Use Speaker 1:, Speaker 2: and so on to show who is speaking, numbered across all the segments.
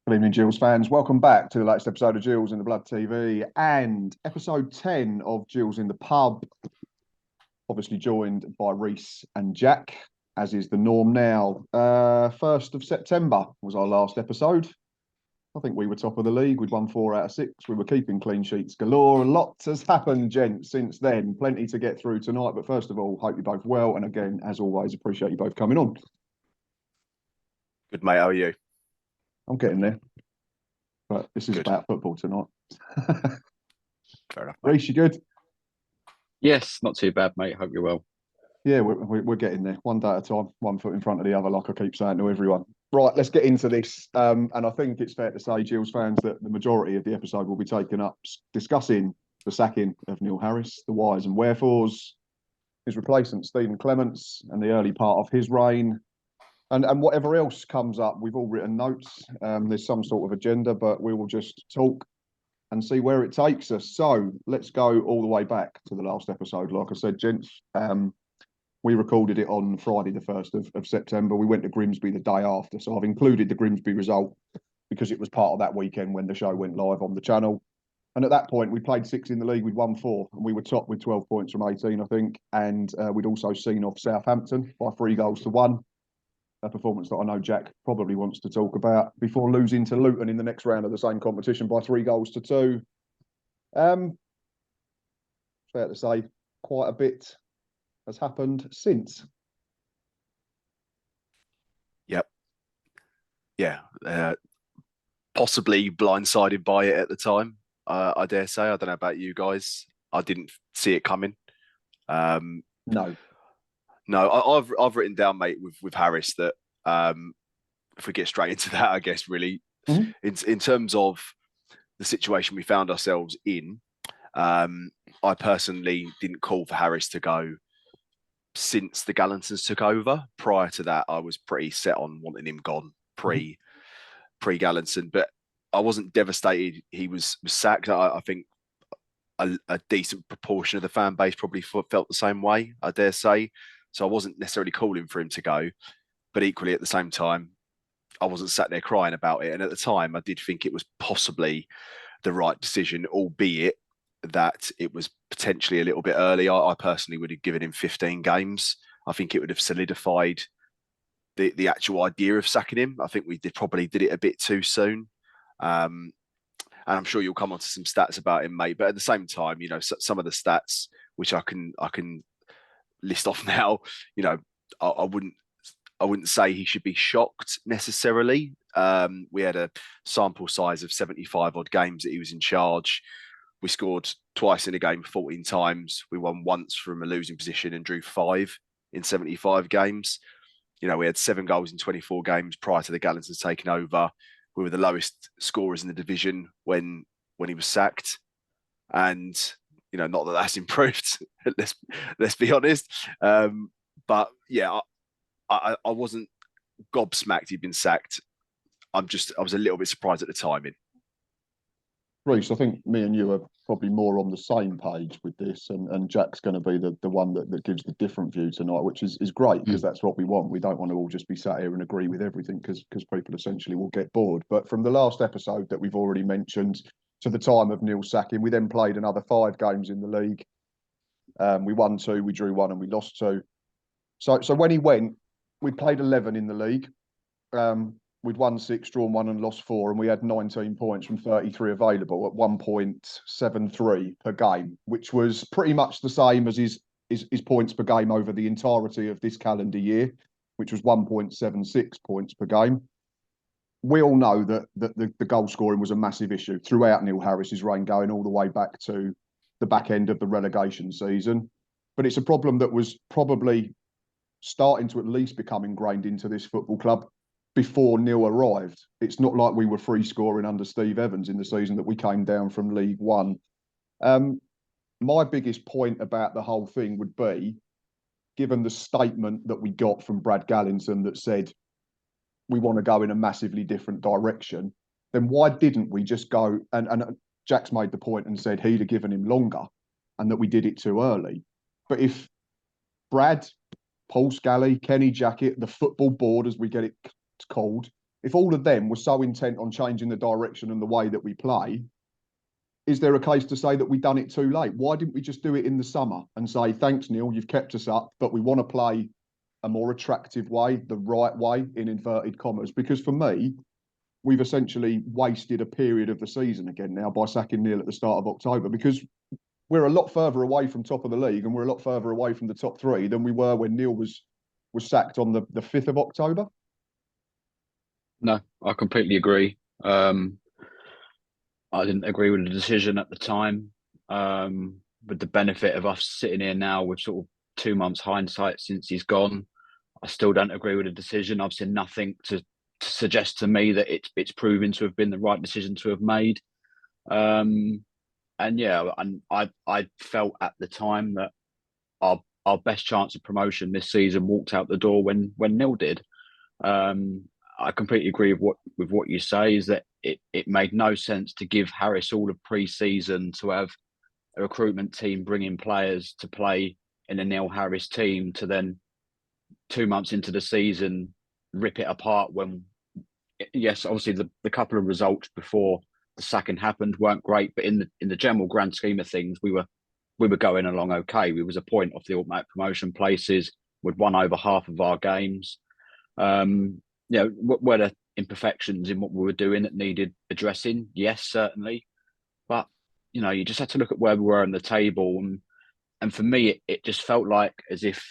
Speaker 1: Good evening, Gills fans. Welcome back to the latest episode of Gills in the Blood TV and episode 10 of Gills in the Pub. Obviously joined by Reece and Jack, as is the norm now. 1st of September was our last episode. I think we were top of the league. We'd won 4 out of 6. We were keeping clean sheets galore. Lots has happened, gents, since then. Plenty to get through tonight. But first of all, hope you're both well. And again, as always, appreciate you both coming on.
Speaker 2: Good, mate. How are you?
Speaker 1: I'm getting there. But this is good. About football tonight.
Speaker 2: Fair enough.
Speaker 1: Reece, you good?
Speaker 3: Yes, not too bad, mate. Hope you're well.
Speaker 1: Yeah, we're getting there. One day at a time, one foot in front of the other, like I keep saying to everyone. Right, let's get into this. And I think it's fair to say, Gills fans, that the majority of the episode will be taken up discussing the sacking of Neil Harris, the whys and wherefores, his replacement, Stephen Clemence, and the early part of his reign. And whatever else comes up, we've all written notes. There's some sort of agenda, but we will just talk and see where it takes us. So let's go all the way back to the last episode. Like I said, gents, we recorded it on Friday, the 1st of September. We went to Grimsby the day after. So I've included the Grimsby result because it was part of that weekend when the show went live on the channel. And at that point, we played 6 in the league. We'd won 4 and we were top with 12 points from 18, I think. And we'd also seen off Southampton by 3 goals to 1. A performance that I know Jack probably wants to talk about before losing to Luton in the next round of the same competition by 3 goals to 2. Fair to say, quite a bit has happened since.
Speaker 2: Yep. Yeah. Possibly blindsided by it at the time, I dare say. I don't know about you guys. I didn't see it coming. No, I've written down, mate, with Harris that if we get straight into that, I guess really in terms of the situation we found ourselves in, I personally didn't call for Harris to go since the Gallantons took over. Prior to that, I was pretty set on wanting him gone pre Gallanton, but I wasn't devastated he was sacked. I think a decent proportion of the fan base probably felt the same way, I dare say. So I wasn't necessarily calling for him to go, but equally at the same time, I wasn't sat there crying about it. And at the time, I did think it was possibly the right decision, albeit that it was potentially a little bit early. I personally would have given him 15 games. I think it would have solidified the actual idea of sacking him. I think we probably did it a bit too soon. And I'm sure you'll come on to some stats about him, mate. But at the same time, you know, some of the stats which I can list off now, you know, I wouldn't say he should be shocked necessarily. We had a sample size of 75 odd games that he was in charge. We scored twice in a game 14 times. We won once from a losing position and drew 5 in 75 games. You know, we had 7 goals in 24 games prior to the Gallantons taking over. We were the lowest scorers in the division when he was sacked. And you know, not that that's improved. let's be honest. But yeah, I wasn't gobsmacked he'd been sacked. I was a little bit surprised at the timing.
Speaker 1: Reece, I think me and you are probably more on the same page with this, and Jack's going to be the one that gives the different view tonight, which is great because that's what we want. We don't want to all just be sat here and agree with everything because people essentially will get bored. But from the last episode that we've already mentioned to the time of Neil sacking, we then played another 5 games in the league. We won 2, we drew 1, and we lost 2. So when he went, we played 11 in the league. We'd won 6, drawn 1, and lost 4, and we had 19 points from 33 available at 1.73 per game, which was pretty much the same as his points per game over the entirety of this calendar year, which was 1.76 points per game. We all know that the goal scoring was a massive issue throughout Neil Harris's reign, going all the way back to the back end of the relegation season. But it's a problem that was probably starting to at least become ingrained into this football club before Neil arrived. It's not like we were free scoring under Steve Evans in the season that we came down from League One. My biggest point about the whole thing would be, given the statement that we got from Brad Gallantson that said, we want to go in a massively different direction, then why didn't we just go, and Jack's made the point and said he'd have given him longer and that we did it too early. But if Brad, Paul Scally, Kenny Jackett, the football board, as we get it called, if all of them were so intent on changing the direction and the way that we play, is there a case to say that we done it too late? Why didn't we just do it in the summer and say, thanks, Neil, you've kept us up, but we want to play a more attractive way, the right way, in inverted commas? Because for me, we've essentially wasted a period of the season again now by sacking Neil at the start of October, because we're a lot further away from top of the league and we're a lot further away from the top three than we were when Neil was sacked on the 5th of October.
Speaker 3: No, I completely agree. I didn't agree with the decision at the time. With the benefit of us sitting here now with sort of 2 months hindsight since he's gone, I still don't agree with the decision. I've seen nothing to suggest to me that it's proven to have been the right decision to have made. And yeah, and I felt at the time that our best chance of promotion this season walked out the door when Neil did. I completely agree with what you say, is that it made no sense to give Harris all of pre-season to have a recruitment team bring in players to play in a Neil Harris team, to then 2 months into the season rip it apart when, yes, obviously the couple of results before the sacking happened weren't great, but in the general grand scheme of things, we were going along okay. We was a point off the automatic promotion places. We'd won over half of our games. Were there imperfections in what we were doing that needed addressing? Yes, certainly. But, you just had to look at where we were on the table. And for me, it just felt like as if,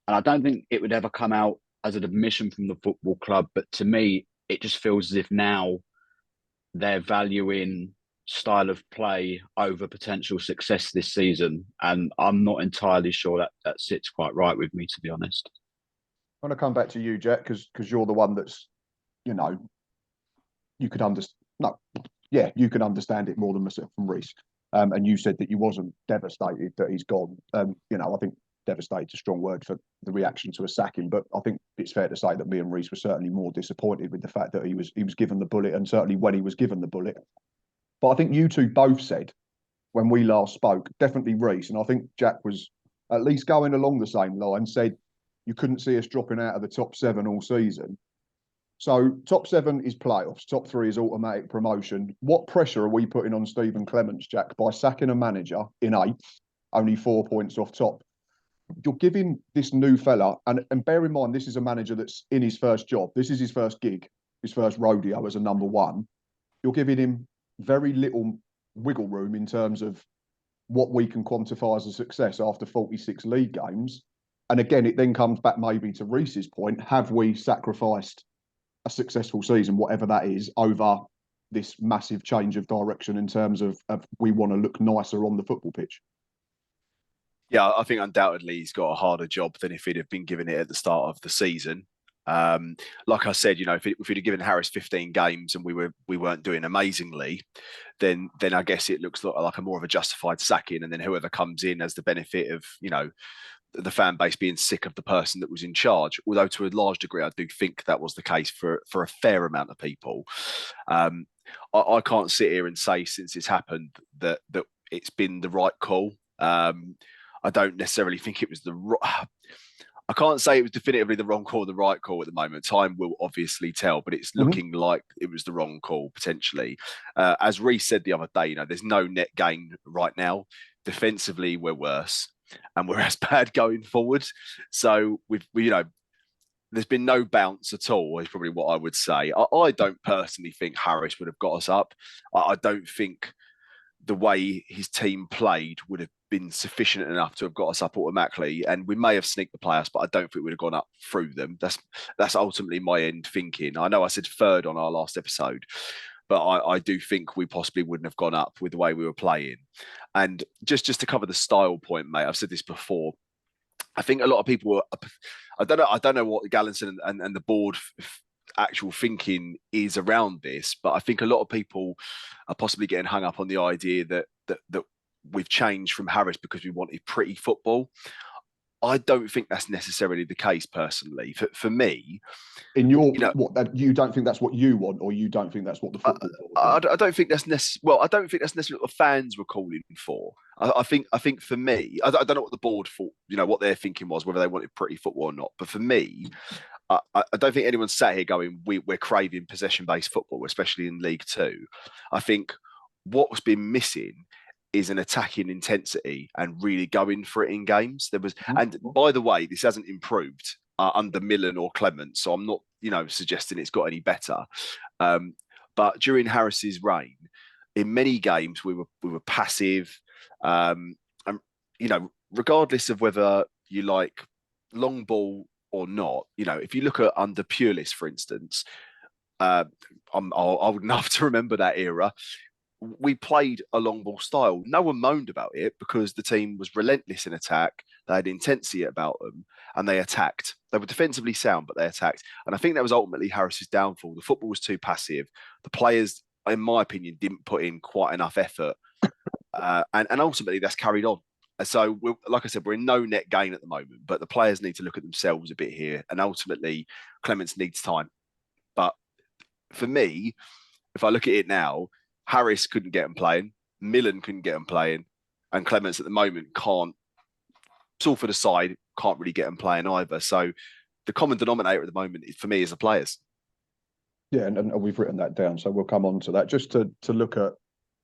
Speaker 3: and I don't think it would ever come out as an admission from the football club, but to me, it just feels as if now they're valuing style of play over potential success this season. And I'm not entirely sure that sits quite right with me, to be honest.
Speaker 1: I want to come back to you, Jack, because you're the one that's, you could understand. No, yeah, you can understand it more than myself and Reece. And you said that you wasn't devastated that he's gone. I think devastated is a strong word for the reaction to a sacking, but I think it's fair to say that me and Reece were certainly more disappointed with the fact that he was given the bullet, and certainly when he was given the bullet. But I think you two both said when we last spoke, definitely Reece, and I think Jack was at least going along the same line, said you couldn't see us dropping out of the top 7 all season. So top 7 is playoffs, top 3 is automatic promotion. What pressure are we putting on Stephen Clemence, Jack, by sacking a manager in 8th, only 4 points off top? You're giving this new fella, and bear in mind, this is a manager that's in his first job. This is his first gig, his first rodeo as a number 1. You're giving him very little wiggle room in terms of what we can quantify as a success after 46 league games. And again, it then comes back maybe to Reece's point. Have we sacrificed a successful season, whatever that is, over this massive change of direction in terms of we want to look nicer on the football pitch?
Speaker 2: Yeah, I think undoubtedly he's got a harder job than if he'd have been given it at the start of the season. Like I said, if we'd have given Harris 15 games and we weren't doing amazingly, then I guess it looks like a more of a justified sacking, and then whoever comes in has the benefit of the fan base being sick of the person that was in charge. Although to a large degree, I do think that was the case for a fair amount of people. I can't sit here and say since it's happened that it's been the right call. I don't necessarily think it was I can't say it was definitively the wrong call or the right call at the moment. Time will obviously tell, but it's looking like it was the wrong call, potentially. As Reece said the other day, there's no net gain right now. Defensively, we're worse, and we're as bad going forward. So there's been no bounce at all, is probably what I would say. I don't personally think Harris would have got us up. I don't think the way his team played would have been sufficient enough to have got us up automatically, and we may have sneaked the playoffs, but I don't think we'd have gone up through them. That's ultimately my end thinking. I know I said 3rd on our last episode, but I do think we possibly wouldn't have gone up with the way we were playing. And just to cover the style point, mate, I've said this before. I think a lot of people I don't know what Gallinson and the board actual thinking is around this, but I think a lot of people are possibly getting hung up on the idea that we've changed from Harris because we wanted pretty football. I don't think that's necessarily the case personally. For me,
Speaker 1: in your you don't think that's what you want, or you don't think that's what the football
Speaker 2: I don't think that's necessarily. Well, I don't think that's necessarily what the fans were calling for. I think for me, I don't know what the board thought. What their thinking was, whether they wanted pretty football or not. But for me, I don't think anyone's sat here going, we're craving possession-based football, especially in League Two. I think what's been missing is an attacking intensity and really going for it in games. And by the way, this hasn't improved under Millen or Clemens, so I'm not, suggesting it's got any better. But during Harris's reign, in many games we were passive, and regardless of whether you like long ball or not, if you look at under Pulis, for instance, I would love to remember that era. We played a long ball style. No one moaned about it because the team was relentless in attack. They had intensity about them and they attacked. They were defensively sound, but they attacked. And I think that was ultimately Harris's downfall. The football was too passive. The players, in my opinion, didn't put in quite enough effort. And ultimately that's carried on. So, like I said, we're in no net gain at the moment, but the players need to look at themselves a bit here. And ultimately, Clemens needs time. But for me, if I look at it now, Harris couldn't get him playing, Millen couldn't get him playing, and Clemens at the moment can't. Salford aside, can't really get him playing either. So the common denominator at the moment, for me, is the players.
Speaker 1: Yeah, and we've written that down, so we'll come on to that. Just to look at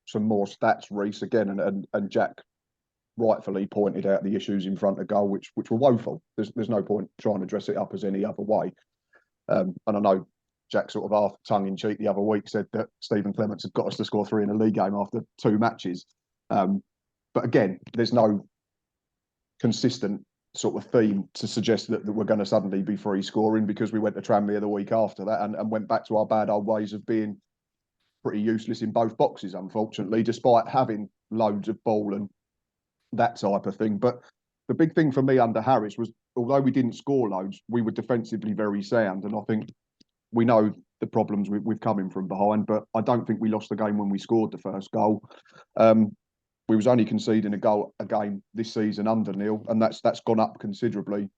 Speaker 1: some more stats, Reece, again, and Jack rightfully pointed out the issues in front of goal, which were woeful. There's no point trying to dress it up as any other way. And I know Jack sort of half tongue-in-cheek the other week said that Stephen Clemence had got us to score 3 in a league game after 2 matches. But again, there's no consistent sort of theme to suggest that we're going to suddenly be free scoring because we went to Tranmere the week after that and went back to our bad old ways of being pretty useless in both boxes, unfortunately, despite having loads of ball and that type of thing. But the big thing for me under Harris was, although we didn't score loads, we were defensively very sound. And I think we know the problems we've coming from behind, but I don't think we lost the game when we scored the first goal. We was only conceding a game this season under Neil, and that's gone up considerably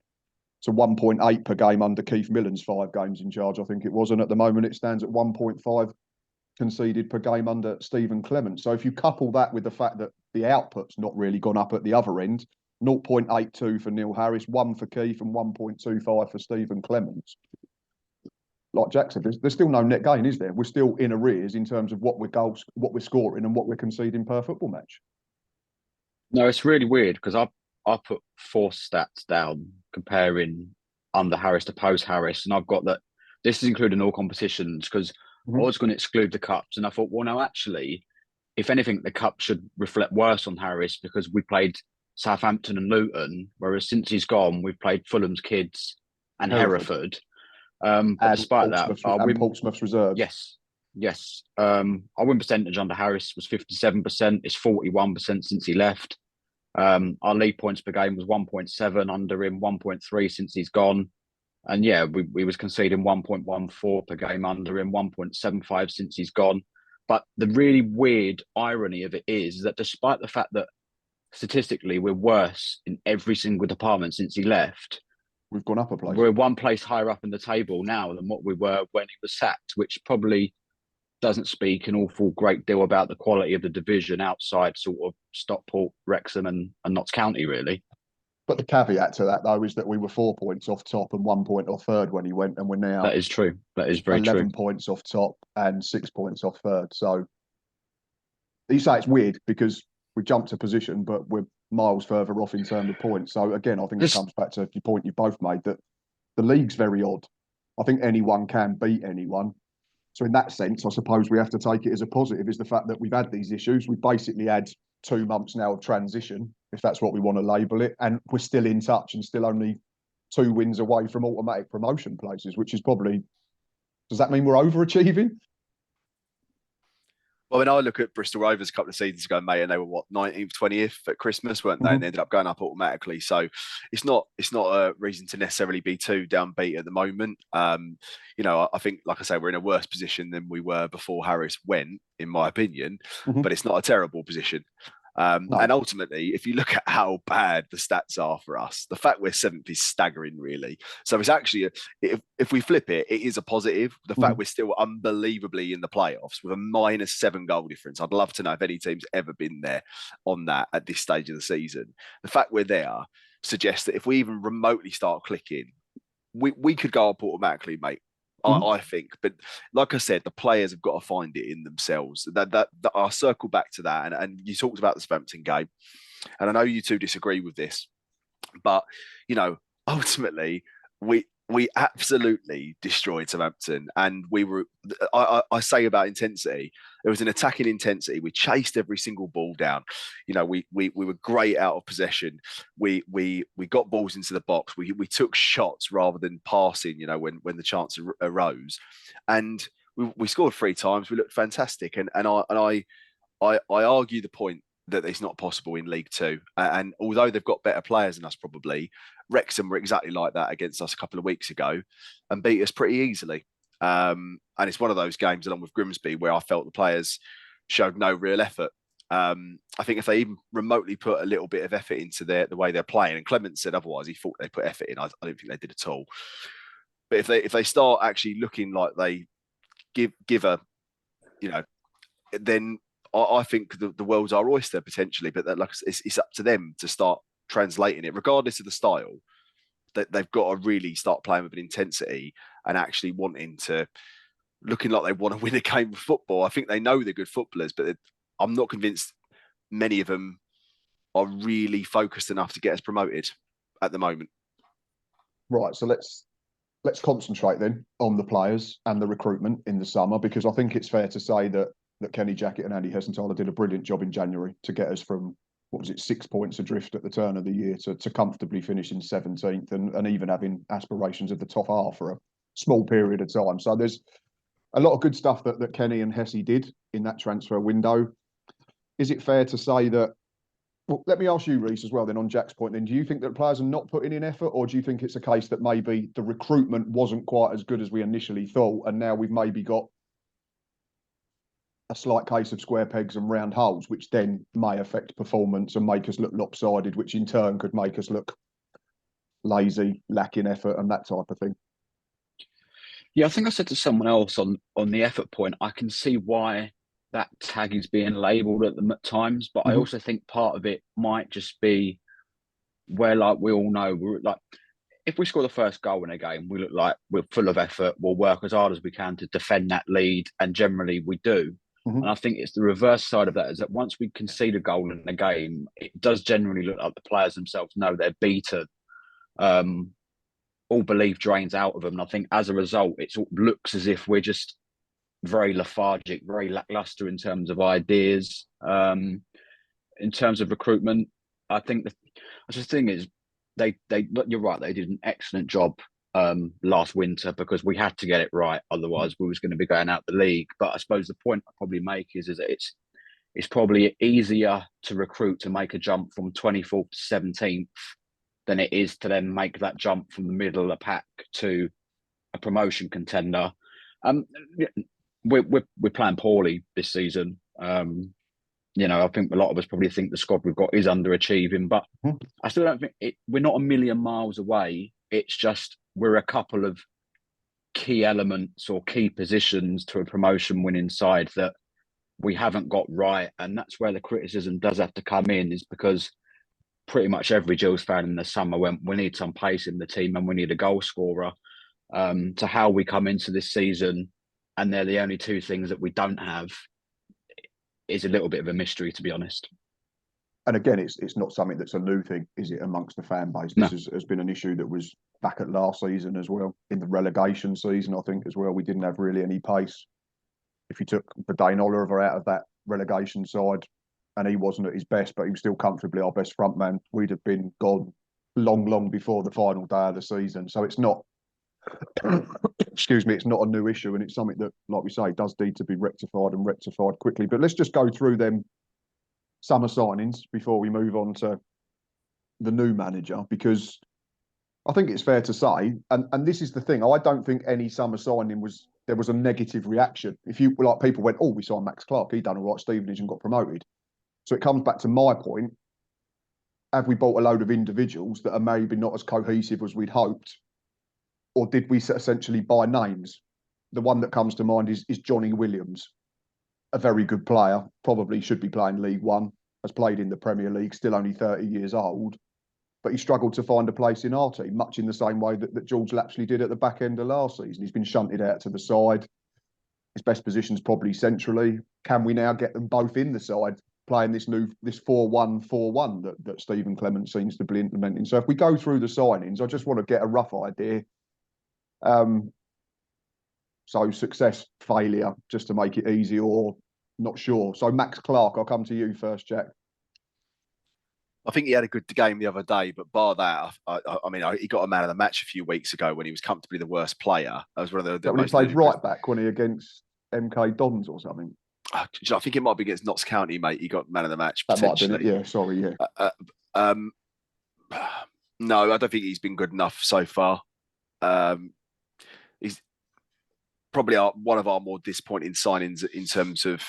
Speaker 1: to 1.8 per game under Keith Millen's 5 games in charge, I think it was. And at the moment, it stands at 1.5 conceded per game under Stephen Clemence. So if you couple that with the fact that the output's not really gone up at the other end, 0.82 for Neil Harris, 1 for Keith, and 1.25 for Stephen Clemence. Like Jack said, there's still no net gain, is there? We're still in arrears in terms of what we're scoring and what we're conceding per football match.
Speaker 3: No, it's really weird because I put 4 stats down comparing under Harris to post Harris, and I've got that this is including all competitions because I was going to exclude the cups, and I thought, well, no, actually, if anything, the cup should reflect worse on Harris because we played Southampton and Luton, whereas since he's gone, we've played Fulham's kids and Hereford. But despite that,
Speaker 1: Portsmouth's reserves.
Speaker 3: Yes. Our win percentage under Harris was 57%. It's 41% since he left. Our lead points per game was 1.7 under him, 1.3 since he's gone. And yeah, we was conceding 1.14 per game under him, 1.75 since he's gone. But the really weird irony of it is that despite the fact that statistically we're worse in every single department since he left,
Speaker 1: we've gone up a place.
Speaker 3: We're 1 place higher up in the table now than what we were when he was sacked, which probably doesn't speak an awful great deal about the quality of the division outside sort of Stockport, Wrexham and Notts County, really.
Speaker 1: But the caveat to that, though, is that we were 4 points off top and 1 point off third when he went, and we're now...
Speaker 3: That is true. That is very
Speaker 1: 11
Speaker 3: true.
Speaker 1: points off top and 6 points off third. So you say it's weird because we jumped a position, but we're miles further off in terms of points. So again, I think it comes back to the point you both made that the league's very odd. I think anyone can beat anyone. So in that sense, I suppose we have to take it as a positive, is the fact that we've had these issues. We've basically had 2 months now of transition, if that's what we want to label it, and we're still in touch and still only 2 wins away from automatic promotion places, which is probably, does that mean we're overachieving?
Speaker 2: Well, when I look at Bristol Rovers a couple of seasons ago, mate, and they were what, 19th, 20th at Christmas, weren't they? And they ended up going up automatically. So it's not a reason to necessarily be too downbeat at the moment. I think, like I say, we're in a worse position than we were before Harris went, in my opinion. But it's not a terrible position. No. And ultimately, if you look at how bad the stats are for us, the fact we're 7th is staggering, really. So it's actually, if we flip it, it is a positive. The fact we're still unbelievably in the playoffs with a -7 goal difference. I'd love to know if any team's ever been there on that at this stage of the season. The fact we're there suggests that if we even remotely start clicking, we could go up automatically, mate. I think, but like I said, the players have got to find it in themselves. That I'll circle back to that. And you talked about the Southampton game, and I know you two disagree with this, but ultimately we absolutely destroyed Southampton, and we were. I say about intensity. There was an attacking intensity. We chased every single ball down. We were great out of possession. We got balls into the box. We took shots rather than passing. When the chance arose, and we scored 3 times. We looked fantastic, and I argue the point that it's not possible in League Two. And although they've got better players than us, probably Wrexham were exactly like that against us a couple of weeks ago and beat us pretty easily. And it's one of those games, along with Grimsby, where I felt the players showed no real effort. I think if they even remotely put a little bit of effort into the way they're playing, and Clemens said otherwise, he thought they put effort in. I don't think they did at all. But if they start actually looking like they give a, then I think the world's our oyster potentially. But it's up to them to start translating it, regardless of the style. That they've got to really start playing with an intensity and actually looking like they want to win a game of football. I think they know they're good footballers, but I'm not convinced many of them are really focused enough to get us promoted at the moment.
Speaker 1: Right, so let's concentrate then on the players and the recruitment in the summer, because I think it's fair to say that Kenny Jackett and Andy Hessenthaler did a brilliant job in January to get us from, 6 points adrift at the turn of the year to comfortably finishing 17th and even having aspirations of the top half for a small period of time. So there's a lot of good stuff that Kenny and Hesse did in that transfer window. Is it fair to say that, well, let me ask you, Reece, as well then, on Jack's point then, do you think that players are not putting in effort, or do you think it's a case that maybe the recruitment wasn't quite as good as we initially thought, and now we've maybe got a slight case of square pegs and round holes, which then may affect performance and make us look lopsided, which in turn could make us look lazy, lacking effort and that type of thing?
Speaker 3: Yeah, I think I said to someone else on the effort point, I can see why that tag is being labelled at them at times, but I also think part of it might just be where, like we all know, we're like, if we score the first goal in a game, we look like we're full of effort, we'll work as hard as we can to defend that lead, and generally we do. And I think it's the reverse side of that, is that once we concede a goal in a game, it does generally look like the players themselves know they're beaten. All belief drains out of them. And I think as a result, it sort of looks as if we're just very lethargic, very lackluster in terms of ideas. In terms of recruitment, I think the thing is, you're right, they did an excellent job last winter, because we had to get it right, otherwise we was going to be going out the league. But I suppose the point I probably make is that it's probably easier to recruit to make a jump from 24th to 17th than it is to then make that jump from the middle of the pack to a promotion contender. We're playing poorly this season. I think a lot of us probably think the squad we've got is underachieving, but I still don't think we're not a million miles away. It's just we're a couple of key elements or key positions to a promotion winning side that we haven't got right. And that's where the criticism does have to come in, is because pretty much every Gills fan in the summer went, we need some pace in the team and we need a goal scorer. To how we come into this season, and they're the only two things that we don't have, is a little bit of a mystery, to be honest.
Speaker 1: And again, it's not something that's a new thing, is it, amongst the fan base? This has been an issue that was back at last season as well, in the relegation season, I think, as well. We didn't have really any pace. If you took Dane Oliver out of that relegation side, and he wasn't at his best, but he was still comfortably our best front man, we'd have been gone long before the final day of the season. So it's not, excuse me, it's not a new issue, and it's something that, like we say, does need to be rectified quickly. But let's just go through them summer signings before we move on to the new manager, because I think it's fair to say, and this is the thing, I don't think any summer signing there was a negative reaction. If you, like, people went, oh, we signed Max Clark, he done all right, Stevenage, and got promoted. So it comes back to my point, have we bought a load of individuals that are maybe not as cohesive as we'd hoped, or did we essentially buy names? The one that comes to mind is Johnny Williams, a very good player, probably should be playing League One, has played in the Premier League, still only 30 years old, but he struggled to find a place in our team, much in the same way that George Lapsley did at the back end of last season. He's been shunted out to the side. His best position's probably centrally. Can we now get them both in the side, playing this 4-1-4-1 that Stephen Clemence seems to be implementing? So if we go through the signings, I just want to get a rough idea. So success, failure, just to make it easy, or not sure. So Max Clark, I'll come to you first, Jack.
Speaker 2: I think he had a good game the other day, but bar that, I mean, he got a man of the match a few weeks ago when he was comfortably the worst player. That was one of the
Speaker 1: when he played right back, when he against MK Dons or something.
Speaker 2: I think it might be against Notts County, mate. He got man of the match.
Speaker 1: That might have been it. Yeah, sorry, yeah.
Speaker 2: No, I don't think he's been good enough so far. He's probably one of our more disappointing signings in terms of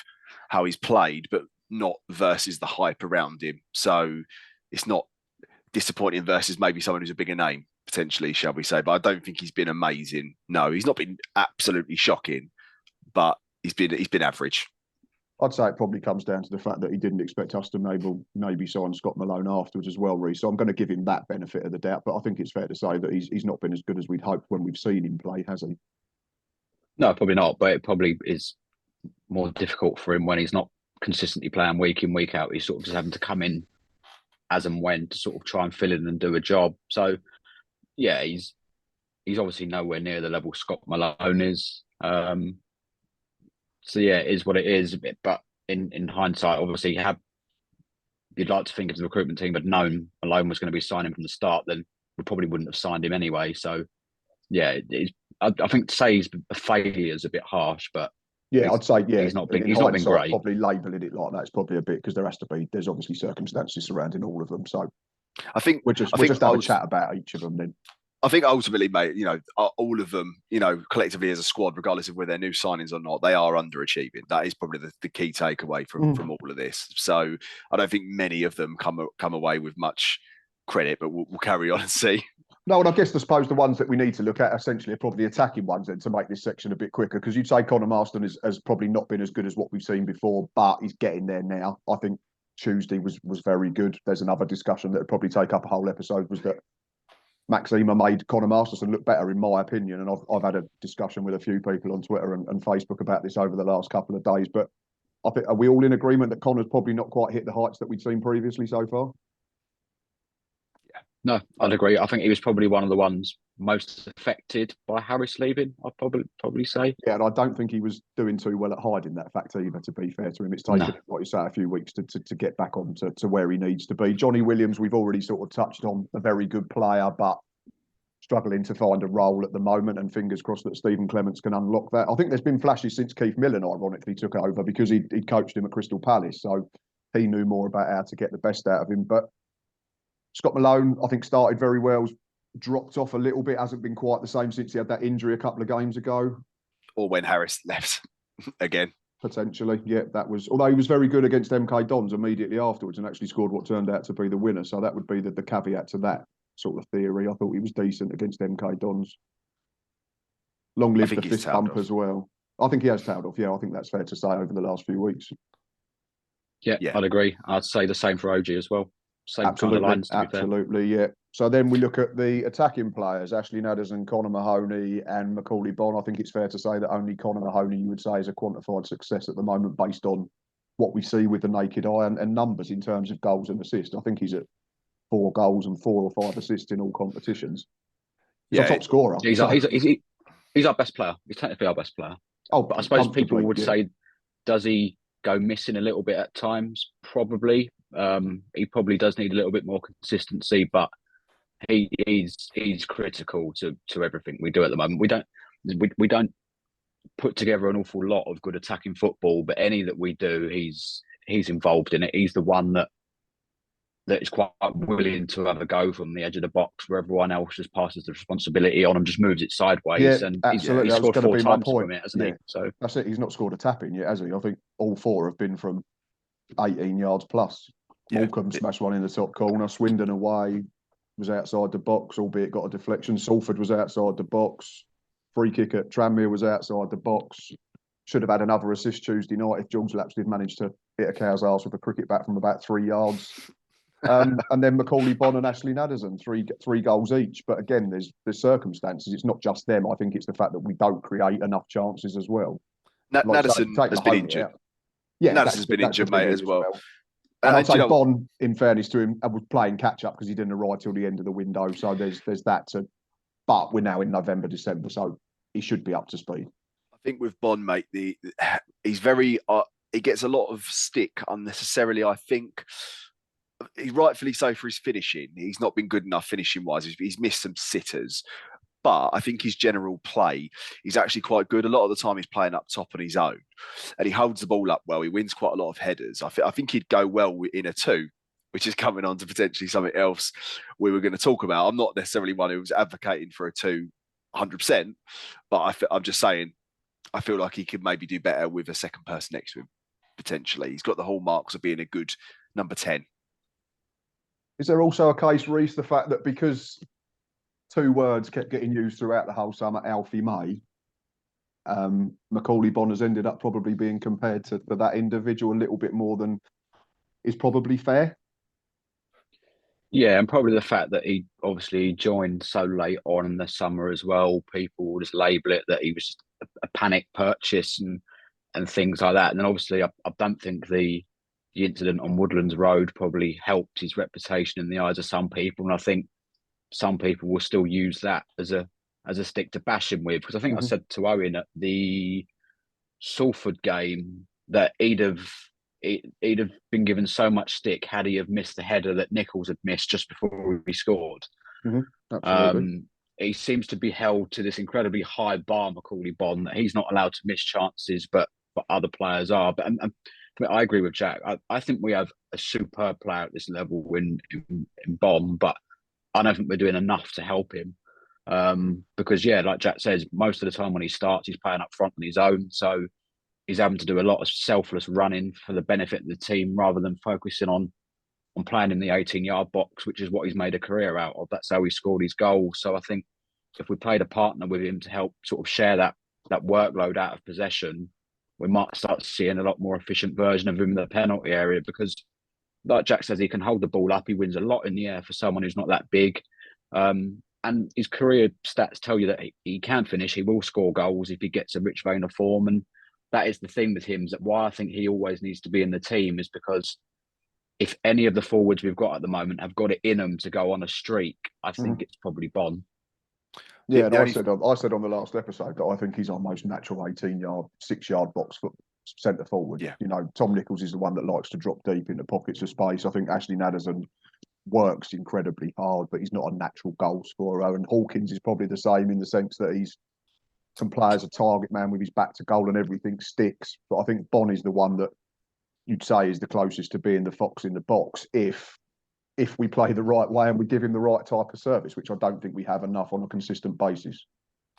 Speaker 2: how he's played, but not versus the hype around him. So it's not disappointing versus maybe someone who's a bigger name, potentially, shall we say. But I don't think he's been amazing. No, he's not been absolutely shocking, but he's been average.
Speaker 1: I'd say it probably comes down to the fact that he didn't expect us to maybe sign Scott Malone afterwards as well, Reece. So I'm going to give him that benefit of the doubt. But I think it's fair to say that he's not been as good as we'd hoped when we've seen him play, has he?
Speaker 3: No, probably not. But it probably is more difficult for him when he's not consistently playing week in, week out. He's sort of just having to come in as and when to sort of try and fill in and do a job. So, yeah, he's obviously nowhere near the level Scott Malone is. So yeah, it is what it is. But in hindsight, obviously, you'd like to think if the recruitment team had known Malone was going to be signing from the start, then we probably wouldn't have signed him anyway. So yeah, I think to say he's a failure is a bit harsh, but
Speaker 1: yeah, I'd say
Speaker 3: he's not been great.
Speaker 1: Probably labelling it like that's probably a bit, because there's obviously circumstances surrounding all of them. So
Speaker 2: I think
Speaker 1: we'll just have a chat about each of them then.
Speaker 2: I think ultimately, mate, all of them, collectively as a squad, regardless of whether they're new signings or not, they are underachieving. That is probably the key takeaway from all of this. So I don't think many of them come away with much credit, but we'll carry on and see.
Speaker 1: No, and I suppose the ones that we need to look at essentially are probably attacking ones then, to make this section a bit quicker, because you'd say Connor Marston has probably not been as good as what we've seen before, but he's getting there now. I think Tuesday was very good. There's another discussion that would probably take up a whole episode, was that Maxima made Connor Masterson look better, in my opinion. And I've had a discussion with a few people on Twitter and Facebook about this over the last couple of days. But I think, are we all in agreement that Connor's probably not quite hit the heights that we'd seen previously so far?
Speaker 3: Yeah, no, I'd agree. I think he was probably one of the ones most affected by Harris leaving, I'd probably say.
Speaker 1: Yeah, and I don't think he was doing too well at hiding that fact either, to be fair to him. It's taken, like you say, a few weeks to get back on to where he needs to be. Johnny Williams, we've already sort of touched on, a very good player, but struggling to find a role at the moment, and fingers crossed that Stephen Clemence can unlock that. I think there's been flashes since Keith Millen, ironically, took over, because he'd coached him at Crystal Palace, so he knew more about how to get the best out of him. But Scott Malone, I think, started very well, dropped off a little bit, hasn't been quite the same since he had that injury a couple of games ago.
Speaker 2: Or when Harris left again.
Speaker 1: Potentially, yeah, that was, although he was very good against MK Dons immediately afterwards and actually scored what turned out to be the winner. So that would be the caveat to that sort of theory. I thought he was decent against MK Dons. Long live the fist bump as well. I think he has tailed off. Yeah, I think that's fair to say over the last few weeks.
Speaker 3: Yeah, I'd agree. I'd say the same for OG as well. Same
Speaker 1: absolutely,
Speaker 3: kind of lines,
Speaker 1: absolutely, yeah. So then we look at the attacking players, Ashley Nadders and Connor Mahoney and Macaulay Bonne. I think it's fair to say that only Connor Mahoney, you would say, is a quantified success at the moment based on what we see with the naked eye and numbers in terms of goals and assists. I think he's at 4 goals and 4 or 5 assists in all competitions. He's our top scorer.
Speaker 3: He's our best player. He's technically our best player.
Speaker 1: Oh,
Speaker 3: but I suppose people would say, does he go missing a little bit at times? Probably. He probably does need a little bit more consistency, but he's critical to everything we do at the moment. We don't put together an awful lot of good attacking football, but any that we do, he's involved in it. He's the one that is quite willing to have a go from the edge of the box, where everyone else just passes the responsibility on and just moves it sideways.
Speaker 1: Yeah,
Speaker 3: and
Speaker 1: absolutely.
Speaker 3: He's scored 4 times from it, hasn't he?
Speaker 1: So that's it. He's not scored a tap in yet, has he? I think all 4 have been from 18 yards plus. Morecambe smashed one in the top corner. Swindon away was outside the box, albeit got a deflection. Salford was outside the box. Free kick at Tranmere was outside the box. Should have had another assist Tuesday night if George Lapsley had managed to hit a cow's arse with a cricket bat from about 3 yards. And then Macaulay Bonne and Ashley Nadesan, three goals each. But again, there's circumstances. It's not just them. I think it's the fact that we don't create enough chances as well.
Speaker 2: Nadesan has been injured.
Speaker 1: Yeah,
Speaker 2: Nadesan's been injured, mate, as well.
Speaker 1: And I'd say Bonne, in fairness to him, was playing catch up because he didn't arrive till the end of the window. So there's that. But we're now in November, December, so he should be up to speed.
Speaker 2: I think with Bonne, mate, he's very. He gets a lot of stick unnecessarily. I think he's rightfully so for his finishing. He's not been good enough finishing wise. He's missed some sitters. But I think his general play, he's actually quite good. A lot of the time he's playing up top on his own and he holds the ball up well. He wins quite a lot of headers. I think he'd go well in a 2, which is coming on to potentially something else we were going to talk about. I'm not necessarily one who was advocating for a 2 100%, but I'm just saying, I feel like he could maybe do better with a second person next to him, potentially. He's got the hallmarks of being a good number 10.
Speaker 1: Is there also a case, Reece, the fact that because 2 words kept getting used throughout the whole summer, Alfie May, Macaulay Bonne has ended up probably being compared to that individual a little bit more than is probably fair?
Speaker 3: Yeah, and probably the fact that he obviously joined so late on in the summer as well. People will just label it that he was just a panic purchase and things like that. And then obviously I don't think the incident on Woodlands Road probably helped his reputation in the eyes of some people. And I think some people will still use that as a stick to bash him with. Because I think I said to Owen at the Salford game that he'd have been given so much stick had he have missed the header that Nichols had missed just before he scored.
Speaker 1: Absolutely.
Speaker 3: He seems to be held to this incredibly high bar, Macaulay Bonne, that he's not allowed to miss chances, but other players are. But I agree with Jack. I think we have a superb player at this level in Bonne, but I don't think we're doing enough to help him. Because, yeah, like Jack says, most of the time when he starts, he's playing up front on his own. So he's having to do a lot of selfless running for the benefit of the team rather than focusing on playing in the 18-yard box, which is what he's made a career out of. That's how he scored his goals. So I think if we played a partner with him to help sort of share that workload out of possession, we might start seeing a lot more efficient version of him in the penalty area because, like Jack says, he can hold the ball up. He wins a lot in the air for someone who's not that big. And his career stats tell you that he can finish. He will score goals if he gets a rich vein of form. And that is the thing with him, is that why I think he always needs to be in the team is because if any of the forwards we've got at the moment have got it in them to go on a streak, I think it's probably Bonne.
Speaker 1: Yeah, and I said on the last episode that I think he's our most natural 18-yard, 6-yard box foot centre forward.
Speaker 2: Yeah.
Speaker 1: You know, Tom Nichols is the one that likes to drop deep into pockets of space. I think Ashley Nadesan works incredibly hard, but he's not a natural goal scorer. And Hawkins is probably the same in the sense that he can play as a target man with his back to goal and everything sticks. But I think Bonne is the one that you'd say is the closest to being the fox in the box if we play the right way and we give him the right type of service, which I don't think we have enough on a consistent basis.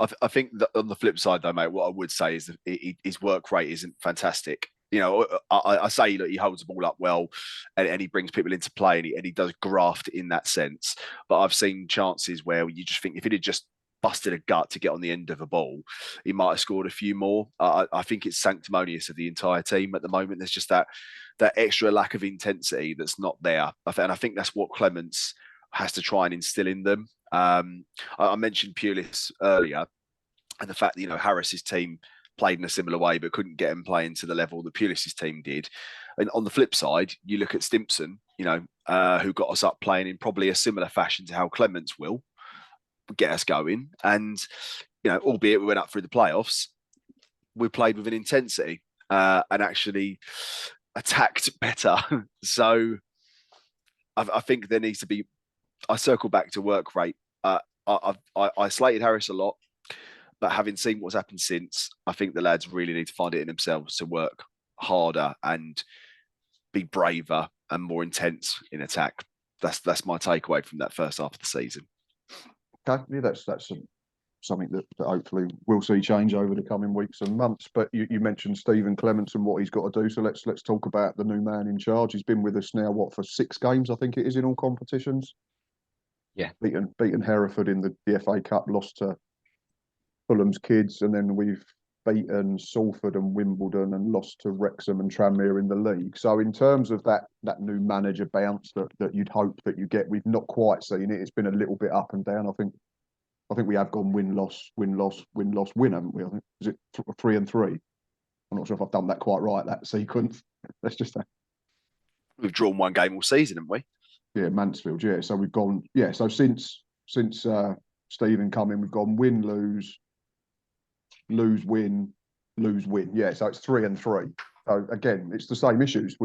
Speaker 2: I think that on the flip side, though, mate, what I would say is that his work rate isn't fantastic. You know, I say that he holds the ball up well and he brings people into play and he does graft in that sense. But I've seen chances where you just think if he'd had just busted a gut to get on the end of a ball, he might have scored a few more. I think it's sanctimonious of the entire team at the moment. There's just that extra lack of intensity that's not there. And I think that's what Clemens has to try and instill in them. I mentioned Pulis earlier and the fact that, you know, Harris's team played in a similar way but couldn't get him playing to the level that Pulis's team did. And on the flip side, you look at Stimpson, you know, who got us up playing in probably a similar fashion to how Clemens will get us going. And, you know, albeit we went up through the playoffs, we played with an intensity and actually attacked better. So I think there needs to be, I circle back to work rate. I slated Harris a lot, but having seen what's happened since, I think the lads really need to find it in themselves to work harder and be braver and more intense in attack. That's my takeaway from that first half of the season.
Speaker 1: Okay, yeah, that's something that hopefully we'll see change over the coming weeks and months. But you mentioned Stephen Clemence and what he's got to do. So let's talk about the new man in charge. He's been with us now, for 6 games, I think it is, in all competitions.
Speaker 3: Yeah.
Speaker 1: Beaten Hereford in the FA Cup, lost to Fulham's kids, and then we've beaten Salford and Wimbledon and lost to Wrexham and Tranmere in the league. So in terms of that new manager bounce that you'd hope that you get, we've not quite seen it. It's been a little bit up and down. I think we have gone win loss win loss win loss win, haven't we? I think is it 3 and 3. I'm not sure if I've done that quite right, that sequence. Let's just say
Speaker 2: we've drawn one game all season, haven't we?
Speaker 1: Yeah, Mansfield. Yeah, so we've gone. Yeah, so since Stephen come in, we've gone win lose win lose win. Yeah, so it's 3 and 3. So again, it's the same issues.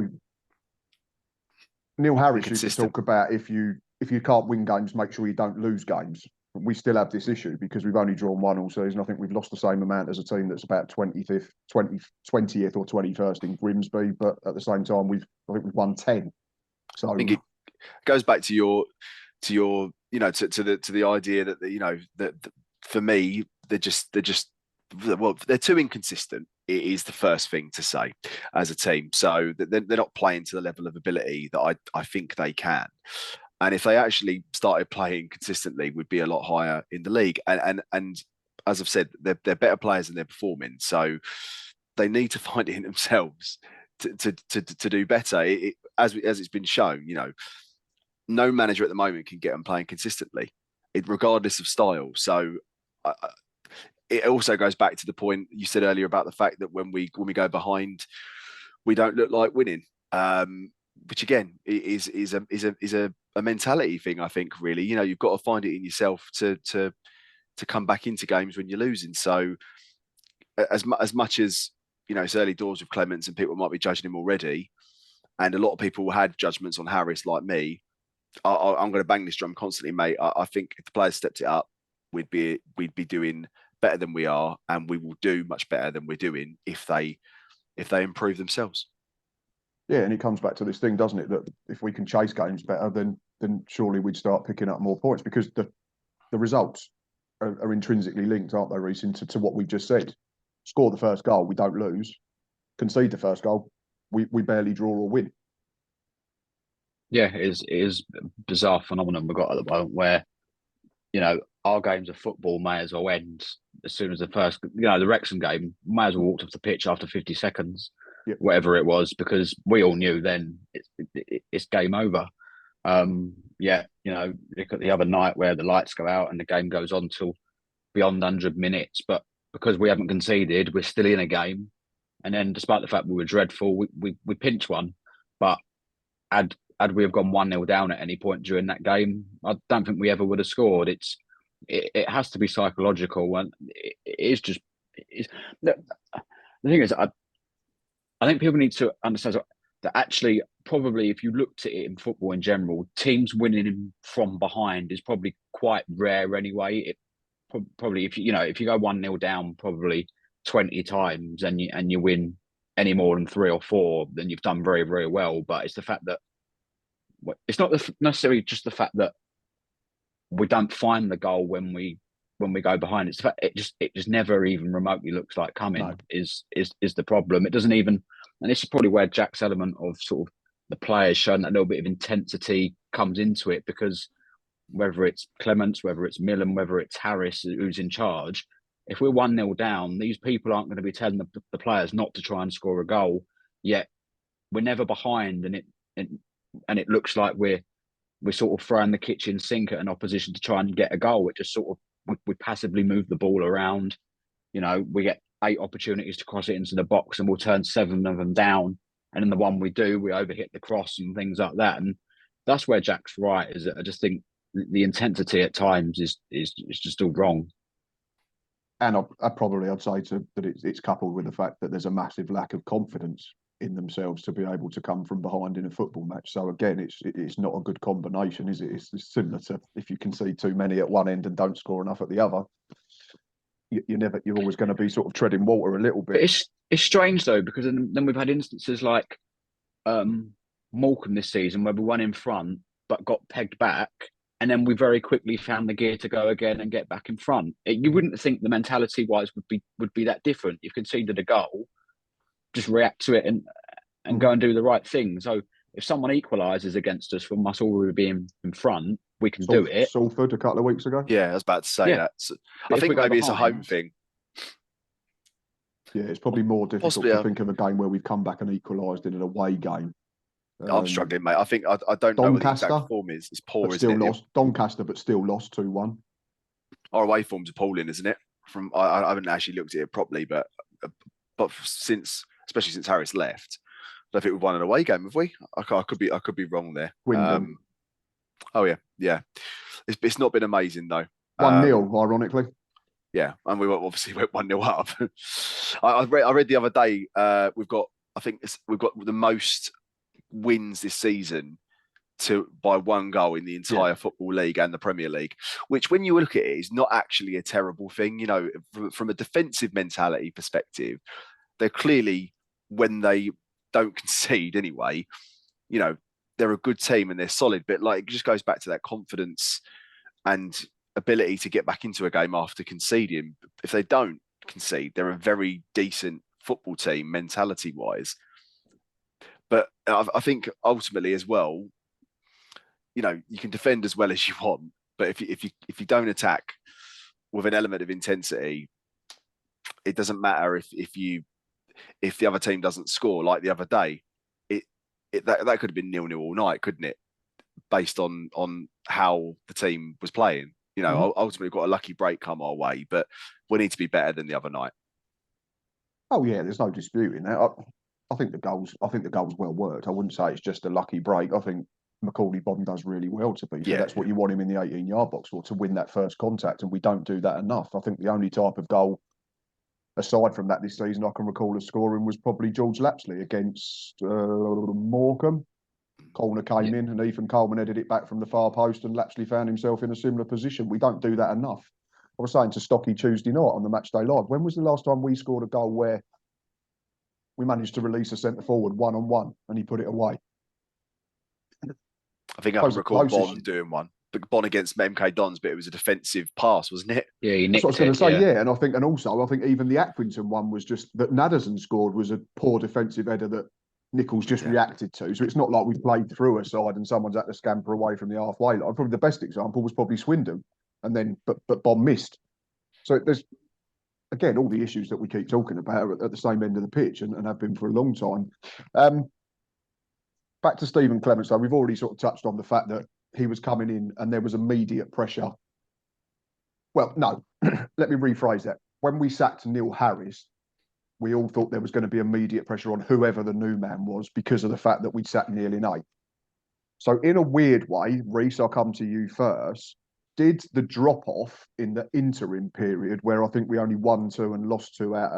Speaker 1: Neil Harris used to talk about if you can't win games, make sure you don't lose games. We still have this issue because we've only drawn one all season. I think we've lost the same amount as a team that's about 20th or 21st in Grimsby, but at the same time, I think we've won 10. So
Speaker 2: I think it goes back to your to the idea that that for me they're too inconsistent. It is the first thing to say as a team. So they're not playing to the level of ability that I think they can. And if they actually started playing consistently, we'd be a lot higher in the league. And as I've said, they're better players and they're performing. So they need to find it in themselves to do better. As it's been shown, no manager at the moment can get them playing consistently, regardless of style. So it also goes back to the point you said earlier about the fact that when we go behind, we don't look like winning. Which again is a mentality thing. I think really, you've got to find it in yourself to come back into games when you're losing. So as much as it's early doors with Clemens and people might be judging him already, and a lot of people had judgments on Harris like me. I'm going to bang this drum constantly, mate. I think if the players stepped it up, we'd be doing better than we are, and we will do much better than we're doing if they improve themselves.
Speaker 1: Yeah, and it comes back to this thing, doesn't it? That if we can chase games better, then surely we'd start picking up more points, because the results are intrinsically linked, aren't they, Reece, to what we've just said. Score the first goal, we don't lose. Concede the first goal, we barely draw or win.
Speaker 3: Yeah, it is a bizarre phenomenon we've got at the moment where, our games of football may as well end as soon as the first, the Wrexham game may as well walked off the pitch after 50 seconds, yep, whatever it was, because we all knew then it's game over. Look at the other night where the lights go out and the game goes on till beyond 100 minutes, but because we haven't conceded, we're still in a game. And then despite the fact we were dreadful, we pinch one. But had we have gone 1-0 down at any point during that game, I don't think we ever would have scored. It has to be psychological, and the thing is, I think people need to understand that actually, probably if you looked at it in football in general, teams winning from behind is probably quite rare anyway. Probably if you go 1-0 down probably 20 times and you win any more than 3 or 4, then you've done very, very well. But it's the fact that it's not necessarily just the fact that we don't find the goal when we go behind. It's the fact it just never even remotely looks like coming. No. is the problem. It doesn't even, and this is probably where Jack's element of sort of the players showing that little bit of intensity comes into it, because whether it's Clemence, whether it's Millen, whether it's Harris who's in charge, if we're 1-0 down, these people aren't going to be telling the players not to try and score a goal. Yet we're never behind, and it looks like we're sort of throwing the kitchen sink at an opposition to try and get a goal. It just sort of we passively move the ball around. We get 8 opportunities to cross it into the box, and we'll turn 7 of them down. And in the one we do, we overhit the cross and things like that. And that's where Jack's right. Is that I just think the intensity at times is just all wrong.
Speaker 1: And I'd say that it's coupled with the fact that there's a massive lack of confidence in themselves to be able to come from behind in a football match. So again, it's not a good combination, is it? It's similar to if you concede too many at one end and don't score enough at the other. You're always going to be sort of treading water a little bit.
Speaker 3: But it's strange though, because then we've had instances like Morecambe this season where we won in front but got pegged back, and then we very quickly found the gear to go again and get back in front. You wouldn't think the mentality wise would be that different. You've conceded a goal, just react to it and go and do the right thing. So if someone equalises against us from us already being in front, we can do it.
Speaker 1: Salford a couple of weeks ago.
Speaker 2: Yeah, I was about to say that. So I think maybe it's a home thing.
Speaker 1: Yeah, it's probably more difficult
Speaker 2: Possibly,
Speaker 1: to think of a game where we've come back and equalised in an away game.
Speaker 2: I'm struggling, mate. I think I don't know what the exact
Speaker 1: Doncaster,
Speaker 2: form is. It's
Speaker 1: but
Speaker 2: poor, isn't
Speaker 1: still
Speaker 2: it?
Speaker 1: lost. Doncaster, but still lost 2-1.
Speaker 2: Our away form's appalling, isn't it? I haven't actually looked at it properly, but especially since Harris left, I don't think we've won an away game, have we? I could be wrong there.
Speaker 1: Wyndham.
Speaker 2: Oh yeah. It's not been amazing though.
Speaker 1: 1-0, ironically.
Speaker 2: Yeah, and we obviously went 1-0 up. I read the other day. We've got the most wins this season by one goal in the entire Football League and the Premier League, which when you look at it is not actually a terrible thing. You know, from a defensive mentality perspective, they're clearly, when they don't concede anyway, you know, they're a good team and they're solid, but like it just goes back to that confidence and ability to get back into a game after conceding. If they don't concede, they're a very decent football team mentality wise. But I think ultimately as well, you know, you can defend as well as you want, but if you don't attack with an element of intensity, it doesn't matter if the other team doesn't score. Like the other day, that could have been 0-0 all night, couldn't it? Based on how the team was playing. You know, ultimately got a lucky break come our way, but we need to be better than the other night.
Speaker 1: Oh yeah, there's no disputing that. I think the goals well worked. I wouldn't say it's just a lucky break. I think Macaulay Bonne does really well to be fair. That's what you want him in the 18-yard box for, to win that first contact, and we don't do that enough. I think the only type of goal, aside from that this season, I can recall as scoring was probably George Lapsley against Morecambe. Corner came in and Ethan Coleman headed it back from the far post and Lapsley found himself in a similar position. We don't do that enough. I was saying to Stocky Tuesday night on the Matchday Live, when was the last time we scored a goal where we managed to release a centre forward one-on-one and he put it away?
Speaker 2: I think I can recall Bonne doing one. But Bonne against MK Dons, but it was a defensive pass, wasn't it?
Speaker 3: Yeah, he nicked
Speaker 1: That's what I was going to say,
Speaker 3: yeah.
Speaker 1: And I think even the Accrington one was just that Naderson scored was a poor defensive header that Nichols just reacted to. So it's not like we played through a side and someone's had to scamper away from the halfway line. Probably the best example was probably Swindon, and then but Bonne missed. So there's again all the issues that we keep talking about are at the same end of the pitch and have been for a long time. Back to Stephen Clemence, though, we've already sort of touched on the fact that he was coming in and there was immediate pressure. Well, no, let me rephrase that. When we sacked Neil Harris, we all thought there was going to be immediate pressure on whoever the new man was because of the fact that we'd sacked Neil in 8. So in a weird way, Reece, I'll come to you first. Did the drop-off in the interim period, where I think we only won 2 and lost 2 out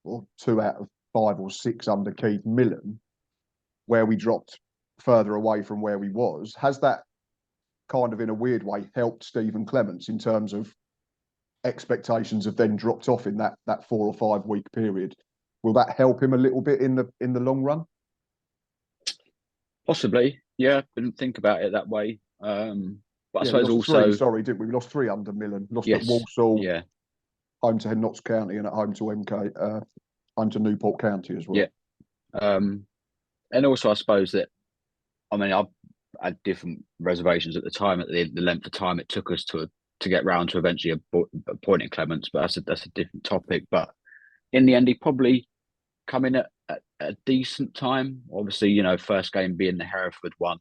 Speaker 1: of 5 or 6 under Keith Millen, where we dropped further away from where we was, has that kind of in a weird way helped Stephen Clemence in terms of expectations have then dropped off in that 4 or 5 week period? Will that help him a little bit in the long run?
Speaker 3: Possibly, yeah. Didn't think about it that way. But I suppose also,
Speaker 1: didn't we? We lost 3 under Millen. Lost at Walsall, home to Notts County, and at home to home to Newport County as well.
Speaker 3: Yeah, and also I suppose that, I mean, I had different reservations at the time at the length of time it took us to get round to eventually appointing Clemence, but that's a different topic. But in the end, he probably come in at a decent time. Obviously, you know, first game being the Hereford one,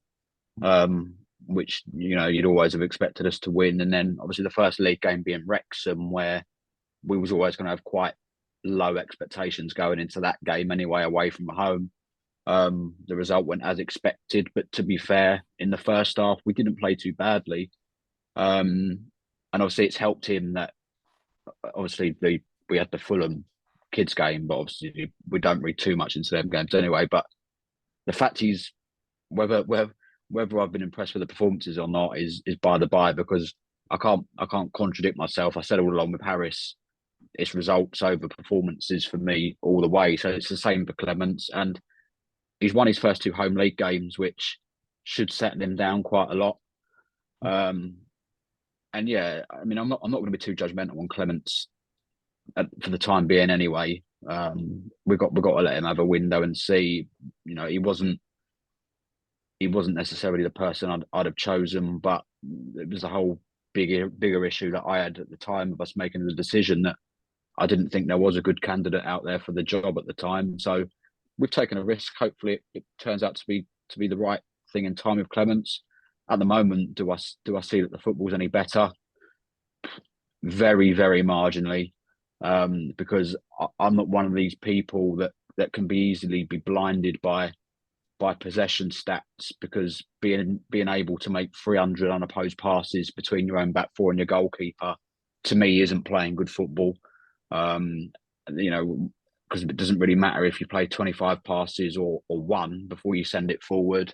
Speaker 3: which, you know, you'd always have expected us to win. And then obviously the first league game being Wrexham, where we was always going to have quite low expectations going into that game anyway, away from home. The result went as expected, but to be fair, in the first half, we didn't play too badly. And obviously it's helped him that obviously we had the Fulham kids game, but obviously we don't read too much into them games anyway. But the fact he's whether I've been impressed with the performances or not is by the by, because I can't contradict myself. I said all along with Harris, it's results over performances for me all the way. So it's the same for Clemence, and he's won his first 2 home league games, which should settle him down quite a lot. And yeah, I mean, I'm not going to be too judgmental on Clemence for the time being anyway. We've got to let him have a window and see. You know, he wasn't necessarily the person I'd have chosen, but it was a whole bigger issue that I had at the time of us making the decision that I didn't think there was a good candidate out there for the job at the time. So we've taken a risk. Hopefully it turns out to be the right thing in time with Clemens. At the moment, do I see that the football's any better? Very, very marginally, because I'm not one of these people that can be easily be blinded by possession stats, because being able to make 300 unopposed passes between your own back four and your goalkeeper, to me, isn't playing good football. You know, because it doesn't really matter if you play 25 passes or one before you send it forward.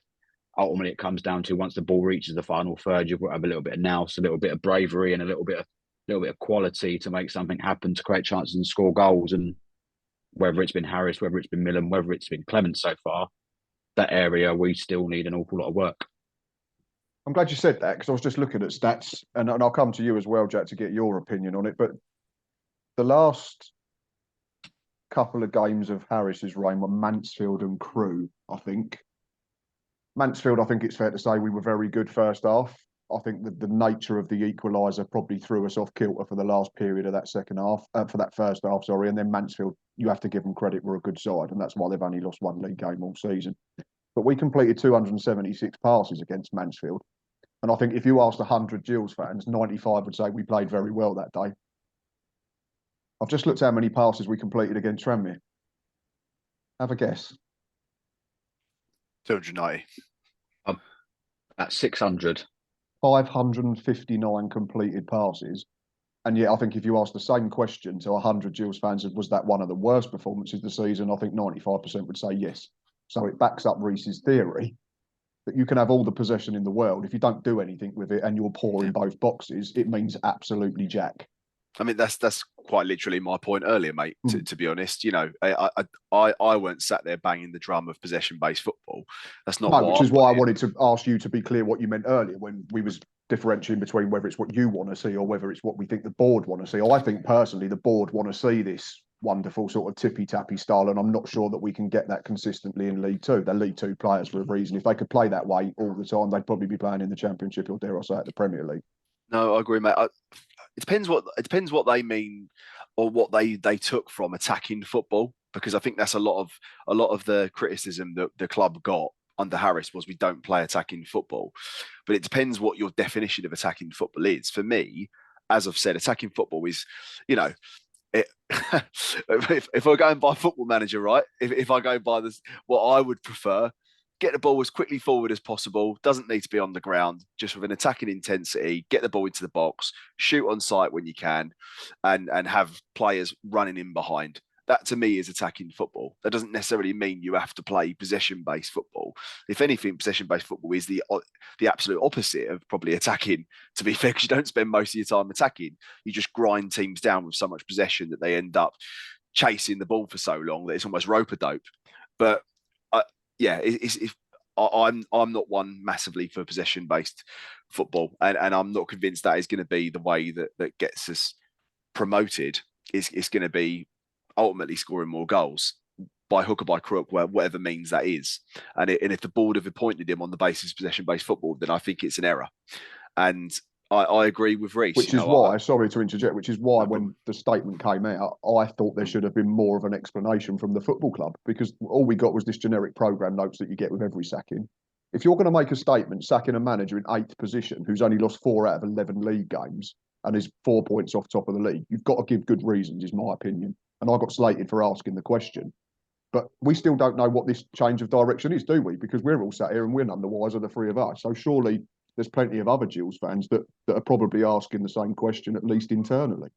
Speaker 3: Ultimately, it comes down to, once the ball reaches the final third, you've got to have a little bit of nous, a little bit of bravery, and a little bit of quality to make something happen, to create chances and score goals. And whether it's been Harris, whether it's been Millen, whether it's been Clemens so far, that area we still need an awful lot of work.
Speaker 1: I'm glad you said that, because I was just looking at stats, and I'll come to you as well, Jack, to get your opinion on it. But the last couple of games of Harris's reign were Mansfield and Crewe, I think. Mansfield, I think it's fair to say we were very good first half. I think that the nature of the equaliser probably threw us off kilter for the last period of that second half, for that first half, sorry. And then Mansfield, you have to give them credit, were a good side, and that's why they've only lost one league game all season. But we completed 276 passes against Mansfield. And I think if you asked 100 Gills fans, 95 would say we played very well that day. I've just looked how many passes we completed against Tranmere. Have a guess.
Speaker 2: 290.
Speaker 3: At 600.
Speaker 1: 559 completed passes. And yet, I think if you ask the same question to 100 Gills fans, was that one of the worst performances of the season? I think 95% would say yes. So it backs up Reece's theory that you can have all the possession in the world. If you don't do anything with it and you're poor in both boxes, it means absolutely jack.
Speaker 2: I mean, that's quite literally my point earlier, mate. To be honest, you know, I weren't sat there banging the drum of possession-based football. That's not.
Speaker 1: No, which is why I wanted to ask you to be clear what you meant earlier when we was differentiating between whether it's what you want to see or whether it's what we think the board want to see. I think personally the board want to see this wonderful sort of tippy-tappy style, and I'm not sure that we can get that consistently in League Two. They're League Two players for a reason. If they could play that way all the time, they'd probably be playing in the Championship, or dare I say, at the Premier League.
Speaker 2: No, I agree, mate. It depends what they mean, or what they took from attacking football, because I think that's a lot of the criticism that the club got under Harris was we don't play attacking football. But it depends what your definition of attacking football is. For me, as I've said, attacking football is, you know, if I go and buy Football Manager, right? If I go by this, what I would prefer, get the ball as quickly forward as possible. Doesn't need to be on the ground, just with an attacking intensity. Get the ball into the box, shoot on sight when you can, and have players running in behind. That to me is attacking football. That doesn't necessarily mean you have to play possession-based football. If anything, possession-based football is the absolute opposite of probably attacking, to be fair, because you don't spend most of your time attacking. You just grind teams down with so much possession that they end up chasing the ball for so long that it's almost rope-a-dope. But yeah, I'm not one massively for possession-based football, and I'm not convinced that is going to be the way that gets us promoted. It's going to be ultimately scoring more goals by hook or by crook, whatever means that is. And if the board have appointed him on the basis of possession-based football, then I think it's an error. And I agree with Reece.
Speaker 1: Which is why, sorry to interject, which is why when the statement came out, I thought there should have been more of an explanation from the football club, because all we got was this generic programme notes that you get with every sacking. If you're going to make a statement sacking a manager in 8th position who's only lost 4 out of 11 league games and is 4 points off top of the league, you've got to give good reasons, is my opinion. And I got slated for asking the question. But we still don't know what this change of direction is, do we? Because we're all sat here and we're none the wiser, the three of us. So surely there's plenty of other Gills fans that are probably asking the same question, at least internally.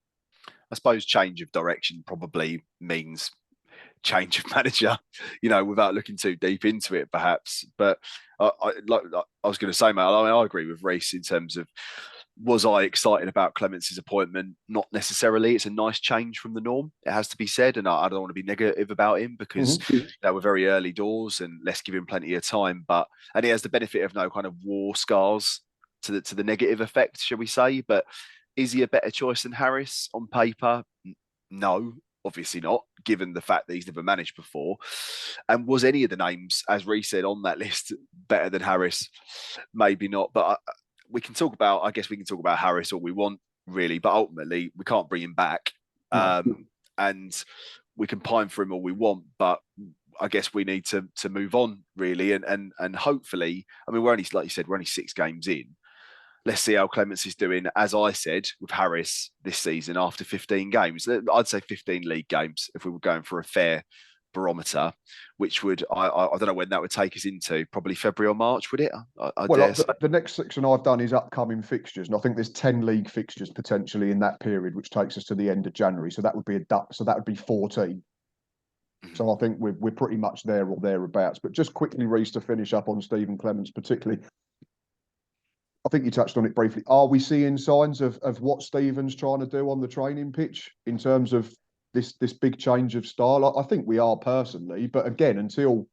Speaker 2: I suppose change of direction probably means change of manager, you know, without looking too deep into it, perhaps. But I was going to say, mate, I agree with Reece in terms of, was I excited about Clemence's appointment? Not necessarily. It's a nice change from the norm, it has to be said. And I don't want to be negative about him, because we're very early doors and let's give him plenty of time. And he has the benefit of no kind of war scars to the negative effect, shall we say. But is he a better choice than Harris on paper? No, obviously not, given the fact that he's never managed before. And was any of the names, as Reece said, on that list better than Harris? Maybe not. But we can talk about Harris all we want, really, but ultimately we can't bring him back. and we can pine for him all we want, but I guess we need to move on really, and hopefully, I mean, we're only, like you said, we're only 6 games in. Let's see how Clemens is doing, as I said, with Harris this season after 15 games. I'd say 15 league games if we were going for a fair barometer, which would, I don't know when that would take us into, probably February or March, would it?
Speaker 1: The next section I've done is upcoming fixtures, and I think there's 10 league fixtures potentially in that period, which takes us to the end of January. So that would be 14. So I think we're pretty much there or thereabouts. But just quickly, Reece, to finish up on Stephen Clemence particularly, I think you touched on it briefly. Are we seeing signs of what Stephen's trying to do on the training pitch in terms of this big change of style? I think we are personally, but again, until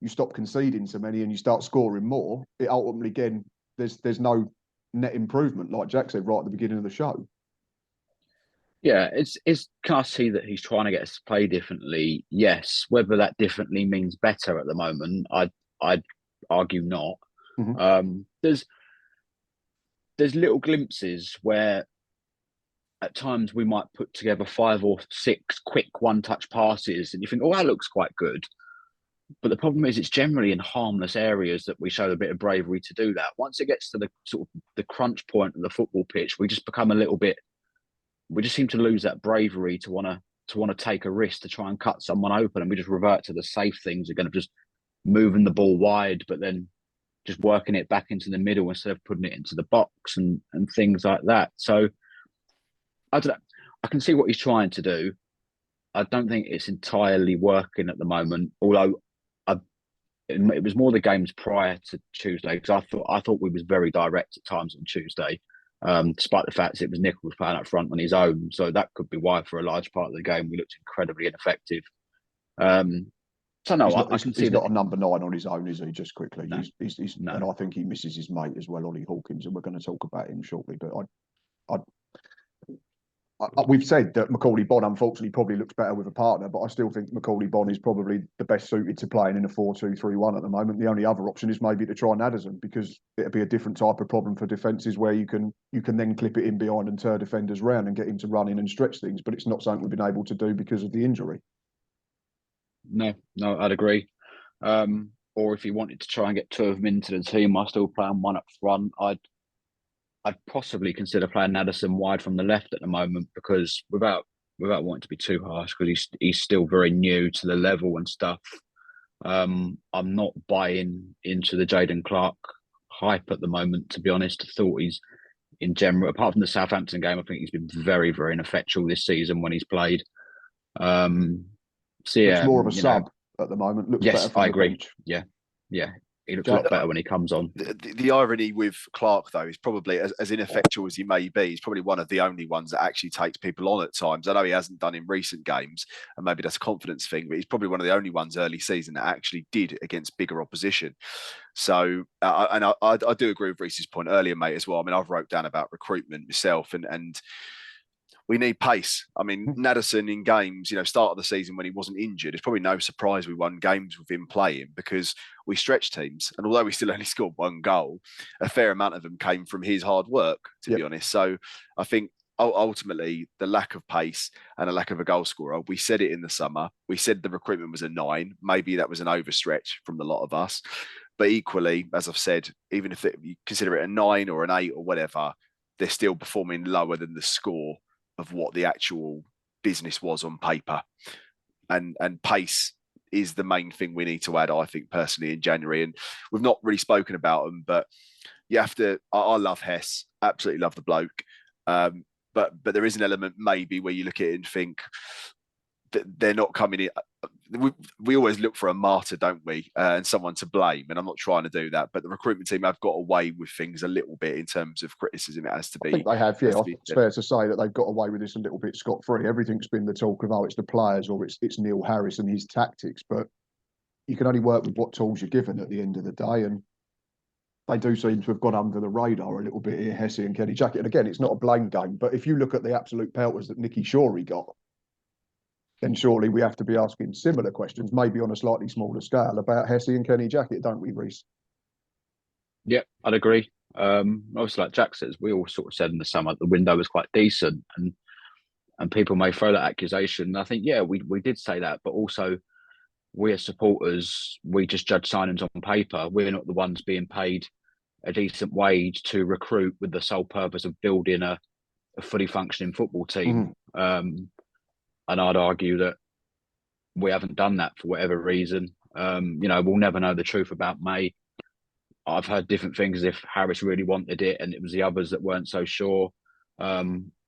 Speaker 1: you stop conceding so many and you start scoring more, it ultimately, again, there's no net improvement, like Jack said right at the beginning of the show.
Speaker 3: Yeah, can I see that he's trying to get us to play differently? Yes. Whether that differently means better at the moment, I'd argue not.
Speaker 1: Mm-hmm.
Speaker 3: There's little glimpses where at times we might put together 5 or 6 quick one-touch passes and you think, oh, that looks quite good. But the problem is it's generally in harmless areas that we show a bit of bravery to do that. Once it gets to the sort of the crunch point of the football pitch, we just become a little bit, we just seem to lose that bravery to want to take a risk to try and cut someone open, and we just revert to the safe things again of just moving the ball wide, but then just working it back into the middle instead of putting it into the box and things like that. So I don't know. I can see what he's trying to do. I don't think it's entirely working at the moment, although it was more the games prior to Tuesday, because I thought we was very direct at times on Tuesday, despite the fact that it was Nichols playing up front on his own. So that could be why for a large part of the game we looked incredibly ineffective. So no, I can see
Speaker 1: he's not a number 9 on his own, is he? Just quickly,
Speaker 3: no.
Speaker 1: He's
Speaker 3: No.
Speaker 1: And I think he misses his mate as well, Ollie Hawkins, and we're going to talk about him shortly. But we've said that Macaulay Bonne, unfortunately, probably looks better with a partner, but I still think Macaulay Bonne is probably the best suited to playing in a 4-2-3-1 at the moment. The only other option is maybe to try Naderson, because it'll be a different type of problem for defences where you can then clip it in behind and turn defenders round and get him to run in and stretch things. But it's not something we've been able to do because of the injury.
Speaker 3: No, I'd agree. Or if he wanted to try and get 2 of them into the team, I still play one up front. I'd possibly consider playing Naderson wide from the left at the moment, because without wanting to be too harsh, because he's still very new to the level and stuff. I'm not buying into the Jaden Clark hype at the moment, to be honest. I thought he's, in general, apart from the Southampton game, I think he's been very, very ineffectual this season when he's played. So yeah,
Speaker 1: it's more of a sub at the moment. Looks
Speaker 3: yes,
Speaker 1: better from
Speaker 3: I
Speaker 1: the
Speaker 3: agree.
Speaker 1: bench.
Speaker 3: Yeah. He looks a lot better when he comes on.
Speaker 2: The irony with Clark, though, is probably as ineffectual as he may be, he's probably one of the only ones that actually takes people on at times. I know he hasn't done in recent games, and maybe that's a confidence thing, but he's probably one of the only ones early season that actually did against bigger opposition. So, I do agree with Reece's point earlier, mate, as well. I mean, I've wrote down about recruitment myself, and we need pace. I mean, Naderson in games, start of the season when he wasn't injured, it's probably no surprise we won games with him playing, because we stretched teams. And although we still only scored 1 goal, a fair amount of them came from his hard work, to be honest. So I think ultimately the lack of pace and a lack of a goal scorer, we said it in the summer. We said the recruitment was a 9. Maybe that was an overstretch from the lot of us. But equally, as I've said, even if you consider it a 9 or an 8 or whatever, they're still performing lower than the score of what the actual business was on paper, and pace is the main thing we need to add, I think, personally, in January. And we've not really spoken about them, but you have to. I love Hess, absolutely love the bloke, but there is an element maybe where you look at it and think that they're not coming in. We always look for a martyr, don't we, and someone to blame. And I'm not trying to do that, but the recruitment team have got away with things a little bit in terms of criticism. It has to be.
Speaker 1: I think they have, yeah. It's fair to say that they've got away with this a little bit scot-free. Everything's been the talk of, it's the players or it's Neil Harris and his tactics, but you can only work with what tools you're given at the end of the day. And they do seem to have gone under the radar a little bit here, Hesse and Kenny Jackett. And again, it's not a blame game, but if you look at the absolute pelters that Nicky Shorey got, then surely we have to be asking similar questions, maybe on a slightly smaller scale, about Hesse and Kenny Jackett, don't we, Reece?
Speaker 3: Yeah, I'd agree. Obviously, like Jack says, we all sort of said in the summer the window was quite decent, and and people may throw that accusation. And I think, yeah, we did say that, but also we as supporters, we just judge signings on paper. We're not the ones being paid a decent wage to recruit with the sole purpose of building a fully functioning football team. And I'd argue that we haven't done that for whatever reason. We'll never know the truth about May. I've heard different things, if Harris really wanted it and it was the others that weren't so sure.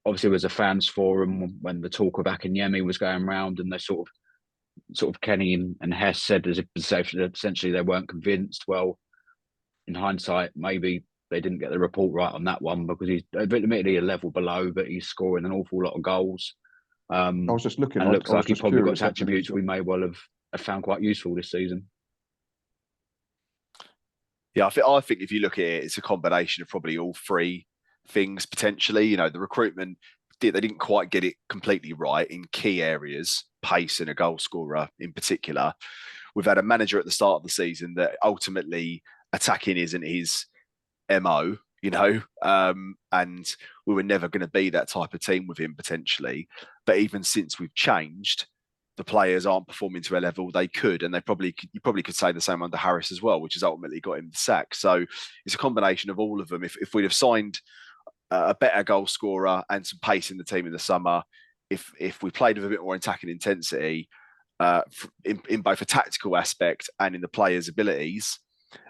Speaker 3: Obviously, there was a fans forum when the talk of Akinyemi was going around, and they sort of Kenny and Hess said as if essentially they weren't convinced. Well, in hindsight, maybe they didn't get the report right on that one, because he's admittedly a level below, but he's scoring an awful lot of goals.
Speaker 1: I was just looking,
Speaker 3: and looks like he probably got
Speaker 1: curious
Speaker 3: attributes we may well have found quite useful this season.
Speaker 2: Yeah, I think if you look at it, it's a combination of probably all three things potentially. The recruitment, they didn't quite get it completely right in key areas, pace and a goal scorer in particular. We've had a manager at the start of the season that ultimately attacking isn't his MO, and we were never going to be that type of team with him potentially. But even since we've changed, the players aren't performing to a level they could, and you probably could say the same under Harris as well, which has ultimately got him the sack. So it's a combination of all of them. If we'd have signed a better goal scorer and some pace in the team in the summer, if we played with a bit more attacking intensity in both a tactical aspect and in the players' abilities,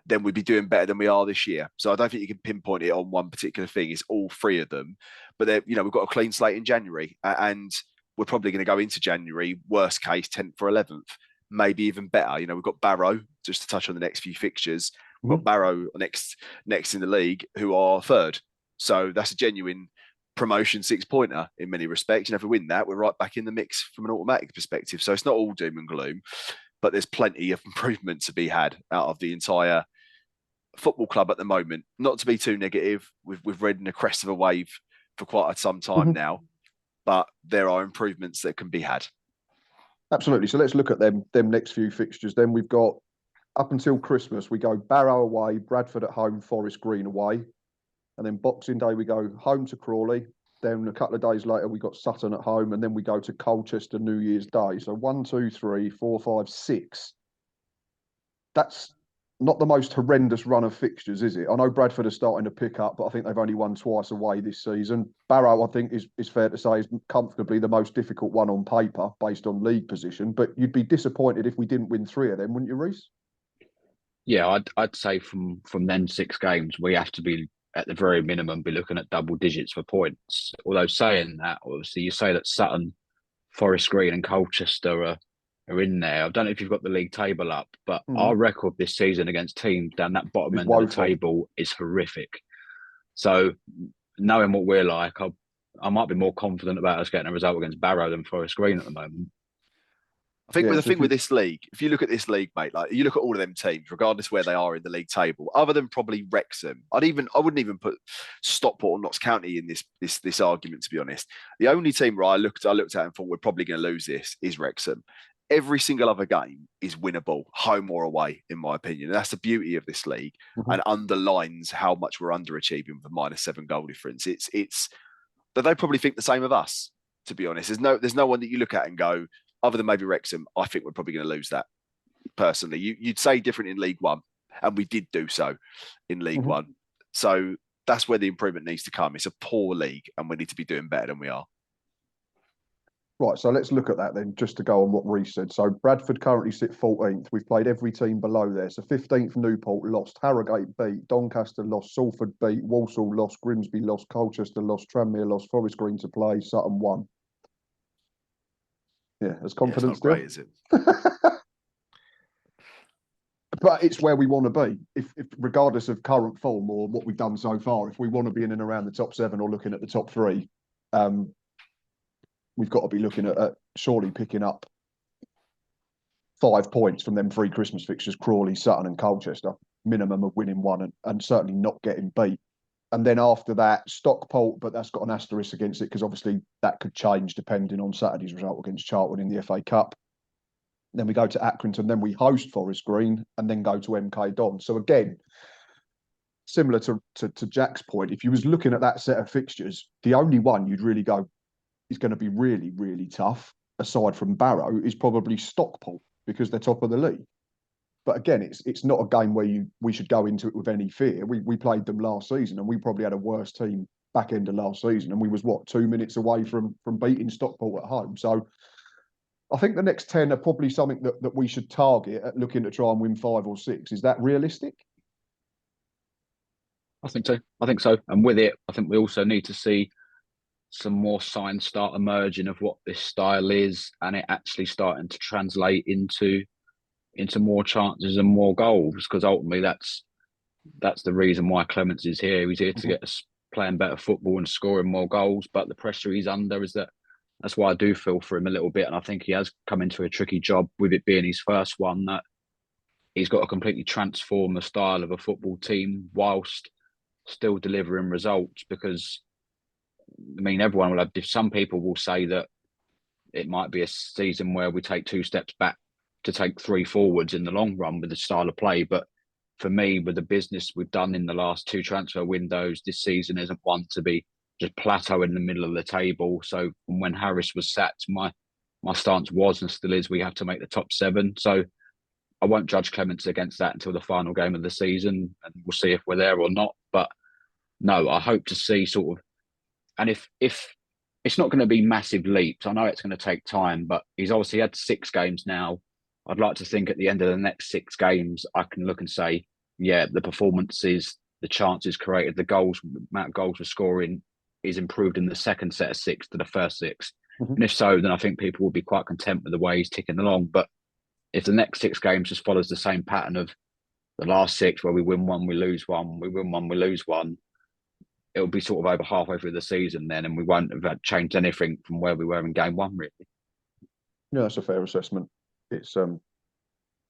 Speaker 2: then we'd be doing better than we are this year. So I don't think you can pinpoint it on one particular thing. It's all three of them. But we've got a clean slate in January, and we're probably going to go into January, worst case, 10th or 11th, maybe even better. We've got Barrow, just to touch on the next few fixtures. We've got Barrow next in the league, who are third. So that's a genuine promotion 6-pointer in many respects. If we win that, we're right back in the mix from an automatic perspective. So it's not all doom and gloom, but there's plenty of improvement to be had out of the entire football club at the moment. Not to be too negative, we've ridden the crest of a wave for quite some time now, but there are improvements that can be had.
Speaker 1: Absolutely. So let's look at them next few fixtures. Then we've got, up until Christmas, we go Barrow away, Bradford at home, Forest Green away. And then Boxing Day, we go home to Crawley. Then a couple of days later, we got Sutton at home, and then we go to Colchester New Year's Day. So 1, 2, 3, 4, 5, 6. That's not the most horrendous run of fixtures, is it? I know Bradford are starting to pick up, but I think they've only won twice away this season. Barrow, I think, is fair to say, is comfortably the most difficult one on paper based on league position. But you'd be disappointed if we didn't win 3 of them, wouldn't you, Reece?
Speaker 3: Yeah, I'd say from then 6 games, we have to be, at the very minimum, be looking at double digits for points. Although saying that, obviously, you say that Sutton, Forest Green and Colchester are in there. I don't know if you've got the league table up, but our record this season against teams down that bottom end of the table is horrific. So knowing what we're like, I might be more confident about us getting a result against Barrow than Forest Green at the moment.
Speaker 2: I think with this league, if you look at this league, mate, like you look at all of them teams, regardless where they are in the league table, other than probably Wrexham, I wouldn't even put Stockport or Notts County in this argument, to be honest. The only team where I looked at and thought we're probably going to lose this is Wrexham. Every single other game is winnable, home or away, in my opinion. And that's the beauty of this league, and underlines how much we're underachieving with a -7 goal difference. It's that they probably think the same of us, to be honest. There's no one that you look at and go, other than maybe Wrexham, I think we're probably going to lose that. Personally, you'd say different in League One, and we did do so in League One. So that's where the improvement needs to come. It's a poor league, and we need to be doing better than we are.
Speaker 1: Right, so let's look at that then, just to go on what Reece said. So Bradford currently sit 14th. We've played every team below there. So 15th, Newport lost, Harrogate beat, Doncaster lost, Salford beat, Walsall lost, Grimsby lost, Colchester lost, Tranmere lost, Forest Green to play, Sutton won. Yeah, as confidence
Speaker 2: still. Great, is it?
Speaker 1: But it's where we want to be. If regardless of current form or what we've done so far, if we want to be in and around the top 7 or looking at the top 3, we've got to be looking at surely picking up 5 points from them 3 Christmas fixtures: Crawley, Sutton, and Colchester. Minimum of winning 1 and certainly not getting beat. And then after that, Stockport, but that's got an asterisk against it because obviously that could change depending on Saturday's result against Charlton in the FA Cup. Then we go to Accrington, then we host Forest Green, and then go to MK Dons. So again, similar to Jack's point, if you was looking at that set of fixtures, the only one you'd really go, is going to be really, really tough, aside from Barrow, is probably Stockport, because they're top of the league. But again, it's not a game where we should go into it with any fear. We played them last season, and we probably had a worse team back end of last season, and we was 2 minutes away from beating Stockport at home. So I think the next 10 are probably something that we should target at looking to try and win 5 or 6. Is that realistic?
Speaker 3: I think so. I think so. And with it, I think we also need to see some more signs start emerging of what this style is, and it actually starting to translate into more chances and more goals. Because ultimately, that's the reason why Clemens is here. He's here to get us playing better football and scoring more goals. But the pressure he's under is that's why I do feel for him a little bit. And I think he has come into a tricky job with it being his first one, that he's got to completely transform the style of a football team whilst still delivering results. Because, I mean, everyone will have, some people will say that it might be a season where we take 2 steps back to take 3 forwards in the long run with the style of play. But for me, with the business we've done in the last 2 transfer windows, this season isn't one to be just plateau in the middle of the table. So when Harris was sacked, my stance was and still is we have to make the top 7. So I won't judge Clements against that until the final game of the season, and we'll see if we're there or not. But no, I hope to see sort of, and if it's not going to be massive leaps, I know it's going to take time, but he's obviously had 6 games now. I'd like to think at the end of the next 6 games, I can look and say, yeah, the performances, the chances created, the amount of goals we're scoring is improved in the second set of 6 to the first 6. And if so, then I think people will be quite content with the way he's ticking along. But if the next 6 games just follows the same pattern of the last 6, where we win 1, we lose 1, we win 1, we lose 1, it'll be sort of over halfway through the season then, and we won't have changed anything from where we were in game 1, really.
Speaker 1: Yeah, that's a fair assessment. It's and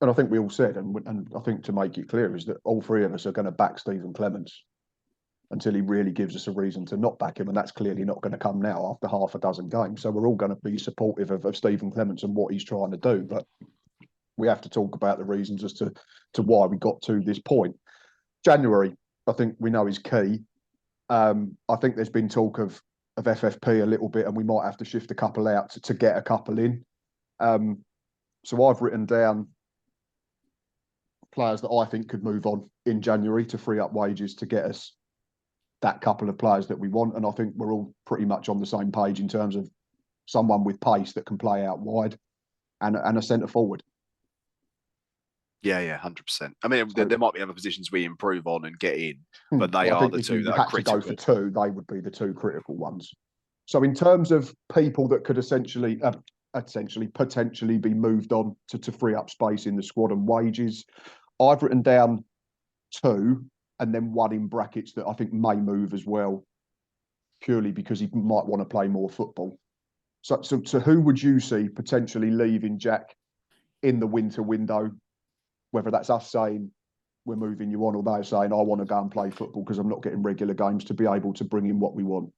Speaker 1: I think we all said, and I think to make it clear, is that all 3 of us are going to back Stephen Clemence until he really gives us a reason to not back him, and that's clearly not going to come now after half a dozen games. So we're all going to be supportive of Stephen Clemence and what he's trying to do, but we have to talk about the reasons as to why we got to this point. January, I think we know, is key. I think there's been talk of FFP a little bit, and we might have to shift a couple out to get a couple in. So I've written down players that I think could move on in January to free up wages to get us that couple of players that we want. And I think we're all pretty much on the same page in terms of someone with pace that can play out wide and a centre forward.
Speaker 2: Yeah, 100%. I mean, there might be other positions we improve on and get in, but they are the 2 that are critical.
Speaker 1: If you had to go for 2, they would be the 2 critical ones. So in terms of people that could potentially be moved on to free up space in the squad and wages, I've written down 2 and then 1 in brackets that I think may move as well, purely because he might want to play more football. So who would you see potentially leaving, Jack, in the winter window? Whether that's us saying we're moving you on, or they're saying I want to go and play football because I'm not getting regular games, to be able to bring in what we want.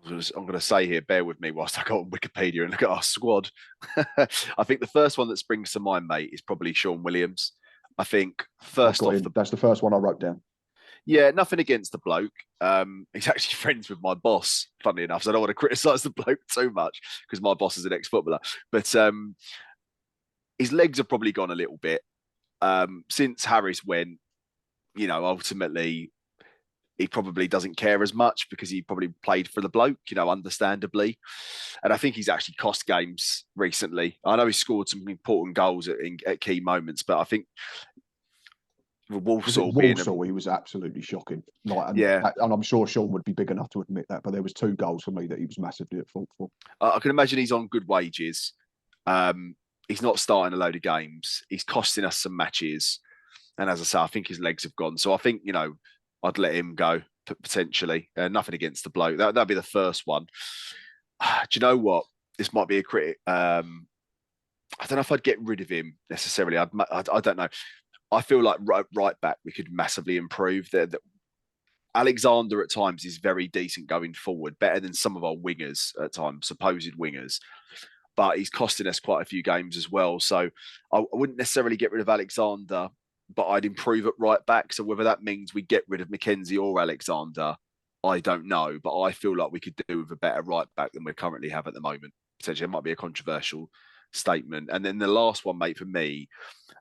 Speaker 2: I'm going to say here, bear with me whilst I go on Wikipedia and look at our squad. I think the first one that springs to mind, mate, is probably Sean Williams. I think
Speaker 1: that's the first one I wrote down.
Speaker 2: Yeah, nothing against the bloke. He's actually friends with my boss, funnily enough, so I don't want to criticise the bloke too much because my boss is an ex-footballer. But his legs have probably gone a little bit. Since Harris went, ultimately he probably doesn't care as much because he probably played for the bloke, understandably. And I think he's actually cost games recently. I know he scored some important goals at key moments, but I think Walsall,
Speaker 1: he was absolutely shocking. And I'm sure Sean would be big enough to admit that, but there was 2 goals for me that he was massively at fault for.
Speaker 2: I can imagine he's on good wages. He's not starting a load of games. He's costing us some matches. And as I say, I think his legs have gone. So I think, I'd let him go potentially. Nothing against the bloke. That'd be the first one. Do you know what? This might be a critic. I don't know if I'd get rid of him necessarily. I don't know. I feel like right back, we could massively improve. Alexander at times is very decent going forward, better than some of our wingers at times, supposed wingers. But he's costing us quite a few games as well. So I wouldn't necessarily get rid of Alexander, but I'd improve at right back. So whether that means we get rid of McKenzie or Alexander, I don't know, but I feel like we could do with a better right back than we currently have at the moment. Potentially, it might be a controversial statement. And then the last one, mate, for me,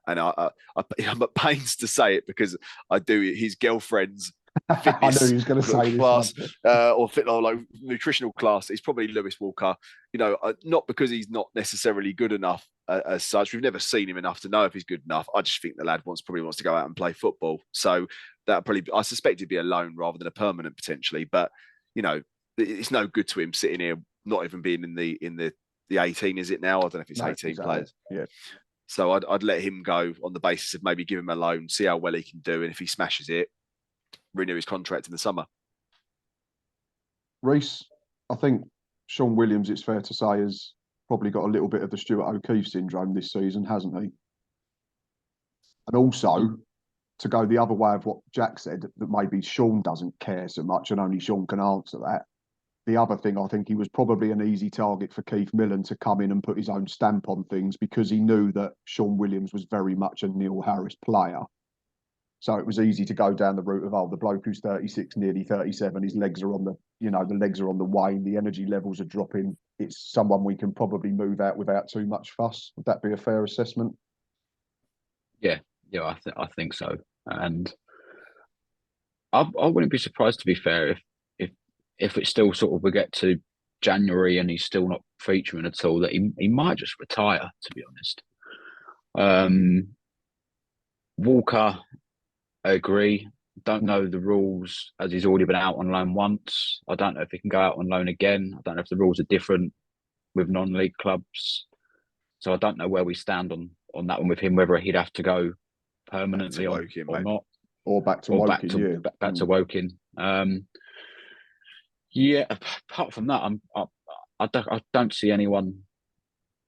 Speaker 2: and I'm at pains to say it because I do his girlfriend's
Speaker 1: I knew
Speaker 2: fitness
Speaker 1: he was going to say
Speaker 2: class
Speaker 1: this
Speaker 2: or fit or like nutritional class. It's probably Lewis Walker. You know, not because he's not necessarily good enough as such. We've never seen him enough to know if he's good enough. I just think the lad probably wants to go out and play football. So that probably, I suspect he'd be a loan rather than a permanent potentially. But you know, it's no good to him sitting here not even being in the 18. Is it now? I don't know if it's 18
Speaker 1: exactly.
Speaker 2: players.
Speaker 1: Yeah.
Speaker 2: So I'd let him go on the basis of maybe give him a loan, see how well he can do, and if he smashes it, renew his contract in the summer.
Speaker 1: Reece, I think Sean Williams, it's fair to say, has probably got a little bit of the Stuart O'Keefe syndrome this season, hasn't he? And also, to go the other way of what Jack said, that maybe Sean doesn't care so much and only Sean can answer that. The other thing, I think he was probably an easy target for Keith Millen to come in and put his own stamp on things because he knew that Sean Williams was very much a Neil Harris player. So it was easy to go down the route of, the bloke who's 36, nearly 37, his legs are on the legs are on the wane, the energy levels are dropping. It's someone we can probably move out without too much fuss. Would that be a fair assessment?
Speaker 3: Yeah, I think so. And I wouldn't be surprised, to be fair, if it's still sort of we get to January and he's still not featuring at all, that he might just retire, to be honest. Walker, I agree. Don't know the rules as he's already been out on loan once. I don't know if he can go out on loan again. I don't know if the rules are different with non-league clubs. So I don't know where we stand on that one with him, whether he'd have to go permanently or not.
Speaker 1: Or back to Woking,
Speaker 3: back to Woking. Yeah, apart from that, I don't see anyone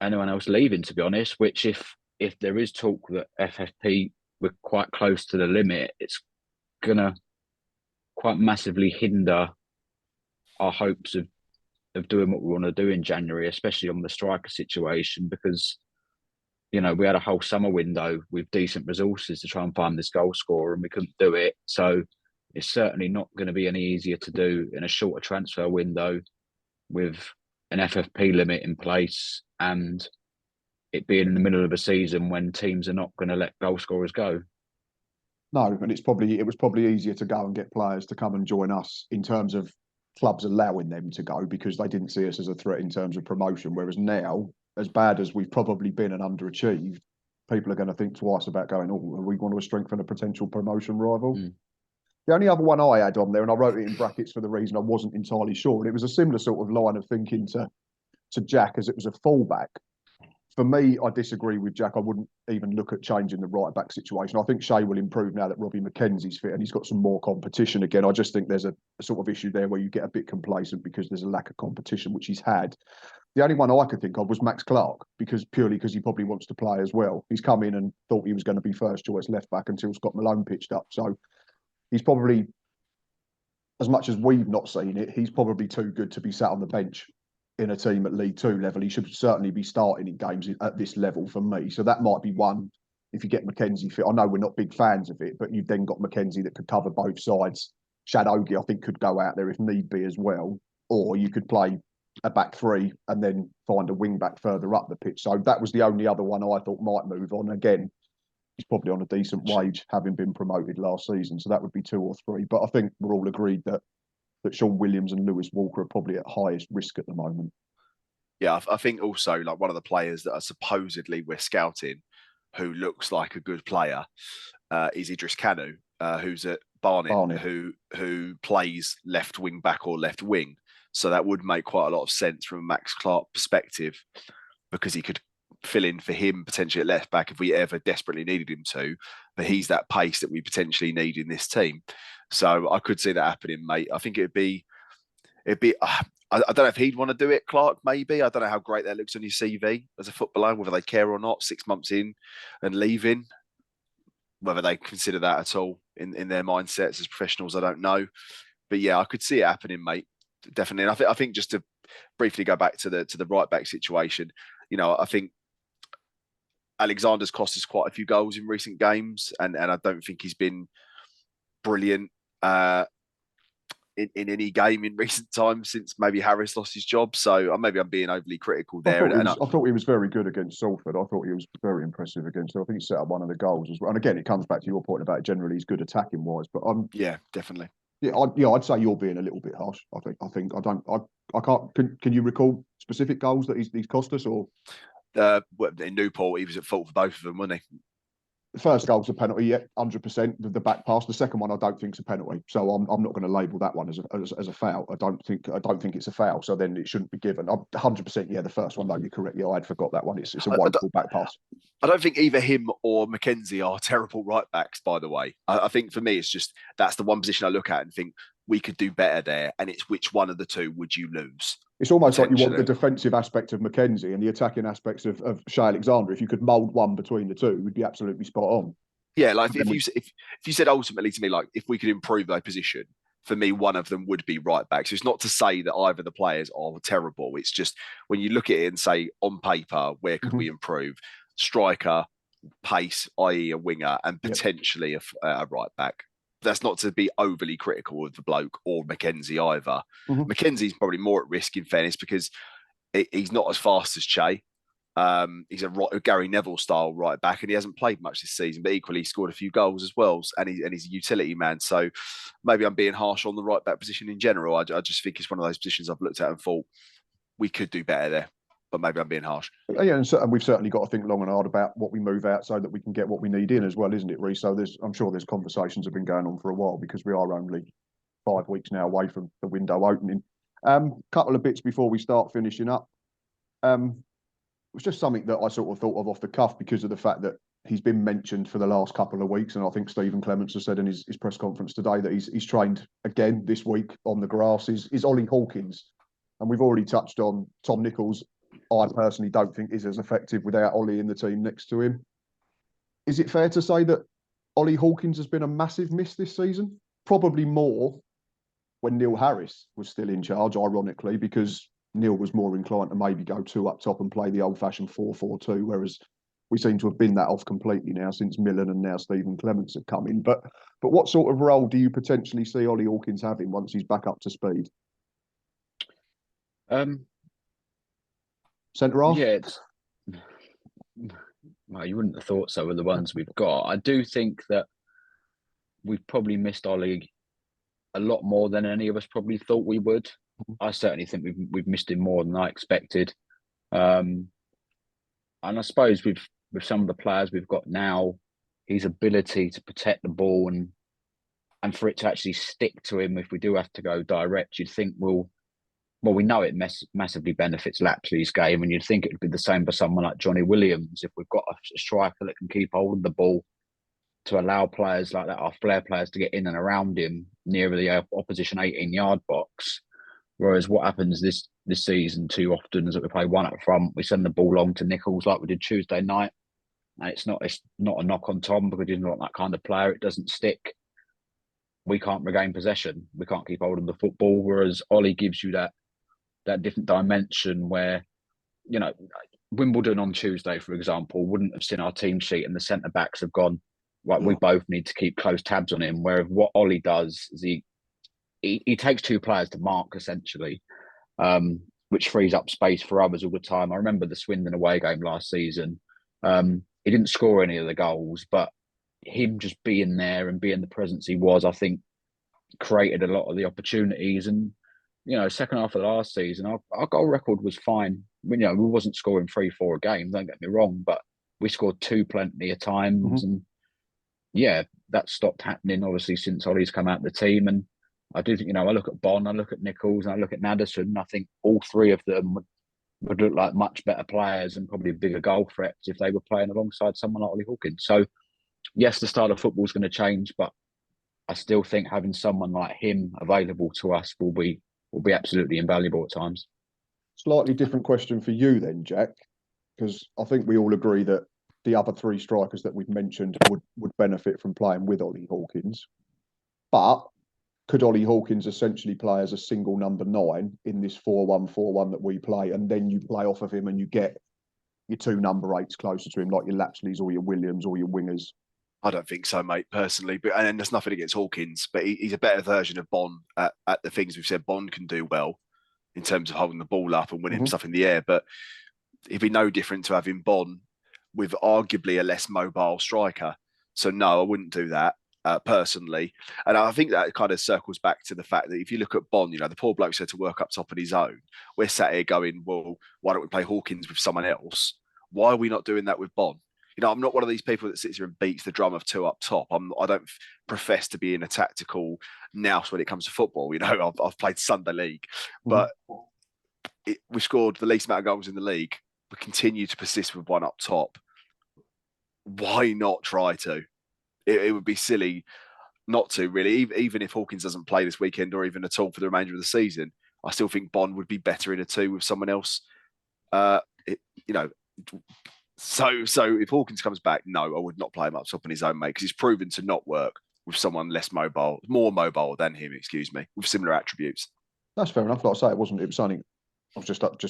Speaker 3: else leaving, to be honest, which if there is talk that FFP we're quite close to the limit, it's gonna quite massively hinder our hopes of doing what we want to do in January, especially on the striker situation, because we had a whole summer window with decent resources to try and find this goal scorer and we couldn't do it. So it's certainly not going to be any easier to do in a shorter transfer window with an FFP limit in place and it being in the middle of a season when teams are not going to let goal scorers go.
Speaker 1: No, and it was probably easier to go and get players to come and join us in terms of clubs allowing them to go because they didn't see us as a threat in terms of promotion. Whereas now, as bad as we've probably been and underachieved, people are going to think twice about going, are we going to strengthen a potential promotion rival? The only other one I had on there, and I wrote it in brackets for the reason I wasn't entirely sure, and it was a similar sort of line of thinking to Jack as it was a fullback. For me, I disagree with Jack. I wouldn't even look at changing the right back situation. I think Shea will improve now that Robbie McKenzie's fit and he's got some more competition again. I just think there's a sort of issue there where you get a bit complacent because there's a lack of competition, which he's had. The only one I could think of was Max Clark, purely because he probably wants to play as well. He's come in and thought he was going to be first choice left back until Scott Malone pitched up. So he's probably, as much as we've not seen it, he's probably too good to be sat on the bench in a team at League Two level. He should certainly be starting in games at this level for me. So that might be one, if you get McKenzie fit. I know we're not big fans of it, but you've then got McKenzie that could cover both sides. Shad Ogie, I think, could go out there if need be as well. Or you could play a back three and then find a wing back further up the pitch. So that was the only other one I thought might move on. Again, he's probably on a decent wage, having been promoted last season. So that would be 2 or 3. But I think we're all agreed that Sean Williams and Lewis Walker are probably at highest risk at the moment.
Speaker 2: Yeah, I think also like one of the players that are supposedly we're scouting who looks like a good player is Idris Kanu, who's at Barnet, who plays left wing back or left wing. So that would make quite a lot of sense from a Max Clark perspective because he could fill in for him potentially at left back if we ever desperately needed him to. But he's that pace that we potentially need in this team. So I could see that happening, mate. I think it'd be. I don't know if he'd want to do it, Clark, maybe. I don't know how great that looks on your CV as a footballer, whether they care or not, 6 months in and leaving, whether they consider that at all in their mindsets as professionals, I don't know. But yeah, I could see it happening, mate. Definitely. And I think just to briefly go back to the right back situation, I think Alexander's cost us quite a few goals in recent games, and I don't think he's been brilliant. in any game in recent times since maybe Harris lost his job. So maybe I'm being overly critical there.
Speaker 1: I thought he was very good against Salford. I thought he was very impressive against. I think he set up one of the goals as well. And again, it comes back to your point about generally he's good attacking wise. But
Speaker 2: yeah, definitely.
Speaker 1: Yeah, I'd say you're being a little bit harsh. I can't. Can you recall specific goals that he's cost us or?
Speaker 2: In Newport, he was at fault for both of them, wasn't he?
Speaker 1: The first goal's a penalty, yeah, 100%. The back pass. The second one, I don't think's a penalty. So I'm not going to label that one as a foul. I don't think it's a foul. So then it shouldn't be given. 100%. Yeah, the first one, though, you're correct. Yeah, I'd forgot that one. It's a woeful back pass.
Speaker 2: I don't think either him or McKenzie are terrible right backs. By the way, I think for me, it's just that's the one position I look at and think we could do better there. And it's which one of the two would you lose?
Speaker 1: It's almost like you want the defensive aspect of McKenzie and the attacking aspects of Shea Alexander. If you could mould one between the two, we'd be absolutely spot on.
Speaker 2: Yeah, like if you said ultimately to me, like if we could improve their position, for me, one of them would be right back. So it's not to say that either the players are terrible. It's just when you look at it and say on paper, where could we improve? Striker, pace, i.e. a winger, and potentially a right back. That's not to be overly critical of the bloke or McKenzie either. McKenzie's probably more at risk in fairness because he's not as fast as Che. He's a Gary Neville style right back, and he hasn't played much this season, but equally he scored a few goals as well, and he's a utility man. So maybe I'm being harsh on the right back position in general. I just think it's one of those positions I've looked at and thought we could do better there, but maybe I'm being harsh.
Speaker 1: Yeah, and we've certainly got to think long and hard about what we move out so that we can get what we need in as well, isn't it, Reece? So I'm sure there's conversations have been going on for a while because we are only 5 weeks now away from the window opening. Couple of bits before we start finishing up. It was just something that I sort of thought of off the cuff because of the fact that he's been mentioned for the last couple of weeks, and I think Stephen Clemence has said in his press conference today that he's trained again this week on the grass. Is Ollie Hawkins, and we've already touched on Tom Nichols. I personally don't think is as effective without Ollie in the team next to him. Is it fair to say that Ollie Hawkins has been a massive miss this season? Probably more when Neil Harris was still in charge, ironically, because Neil was more inclined to maybe go two up top and play the old-fashioned 4-4-2, whereas we seem to have been that off completely now since Millen and now Stephen Clemence have come in. But what sort of role do you potentially see Ollie Hawkins having once he's back up to speed? Centre half?
Speaker 3: Yeah, well, you wouldn't have thought so with the ones we've got. I do think that we've probably missed Ollie a lot more than any of us probably thought we would. I certainly think we've missed him more than I expected. And I suppose with some of the players we've got now, his ability to protect the ball and for it to actually stick to him if we do have to go direct, you'd think we know it massively benefits Lapsley's game, and you'd think it would be the same for someone like Johnny Williams. If we've got a striker that can keep hold of the ball to allow players like that, our flair players, to get in and around him near the opposition 18-yard box. Whereas what happens this season too often is that we play one up front, we send the ball long to Nichols like we did Tuesday night, and it's not a knock on Tom because he's not that kind of player. It doesn't stick. We can't regain possession. We can't keep hold of the football. Whereas Ollie gives you that different dimension where, you know, Wimbledon on Tuesday, for example, wouldn't have seen our team sheet and the centre backs have gone, right, we both need to keep close tabs on him. Whereas what Ollie does is he takes two players to mark, essentially, which frees up space for others all the time. I remember the Swindon away game last season. He didn't score any of the goals, but him just being there and being the presence he was, I think, created a lot of the opportunities. And, you know, second half of last season, our goal record was fine. You know, we wasn't scoring 3-4 a game, don't get me wrong, but we scored two plenty of times. And yeah, that stopped happening, obviously, since Ollie's come out of the team. And I do think, you know, I look at Bon, I look at Nichols, and I look at Naderson, and I think all three of them would look like much better players and probably bigger goal threats if they were playing alongside someone like Ollie Hawkins. So, yes, the style of football is going to change, but I still think having someone like him available to us will be absolutely invaluable at times.
Speaker 1: Slightly different question for you then, Jack, because I think we all agree that the other three strikers that we've mentioned would benefit from playing with Ollie Hawkins. But could Ollie Hawkins essentially play as a single number 9 in this 4-1-4-1 that we play, and then you play off of him and you get your two number 8s closer to him, like your Lapsleys or your Williams or your wingers,
Speaker 2: I don't think so, mate, personally. But and there's nothing against Hawkins, but he's a better version of Bond at the things we've said Bond can do well in terms of holding the ball up and winning stuff in the air. But it'd be no different to having Bond with arguably a less mobile striker. So no, I wouldn't do that personally. And I think that kind of circles back to the fact that if you look at Bond, the poor bloke's had to work up top on his own. We're sat here going, well, why don't we play Hawkins with someone else? Why are we not doing that with Bond? I'm not one of these people that sits here and beats the drum of two up top. I don't profess to be in a tactical nous when it comes to football. I've played Sunday League, but we scored the least amount of goals in the league. We continue to persist with one up top. Why not try to? It would be silly not to, really. Even if Hawkins doesn't play this weekend or even at all for the remainder of the season, I still think Bond would be better in a two with someone else. So if Hawkins comes back, no, I would not play him up top on his own, mate, because he's proven to not work with someone more mobile than him, with similar attributes.
Speaker 1: That's fair enough. Like I say, it was something I was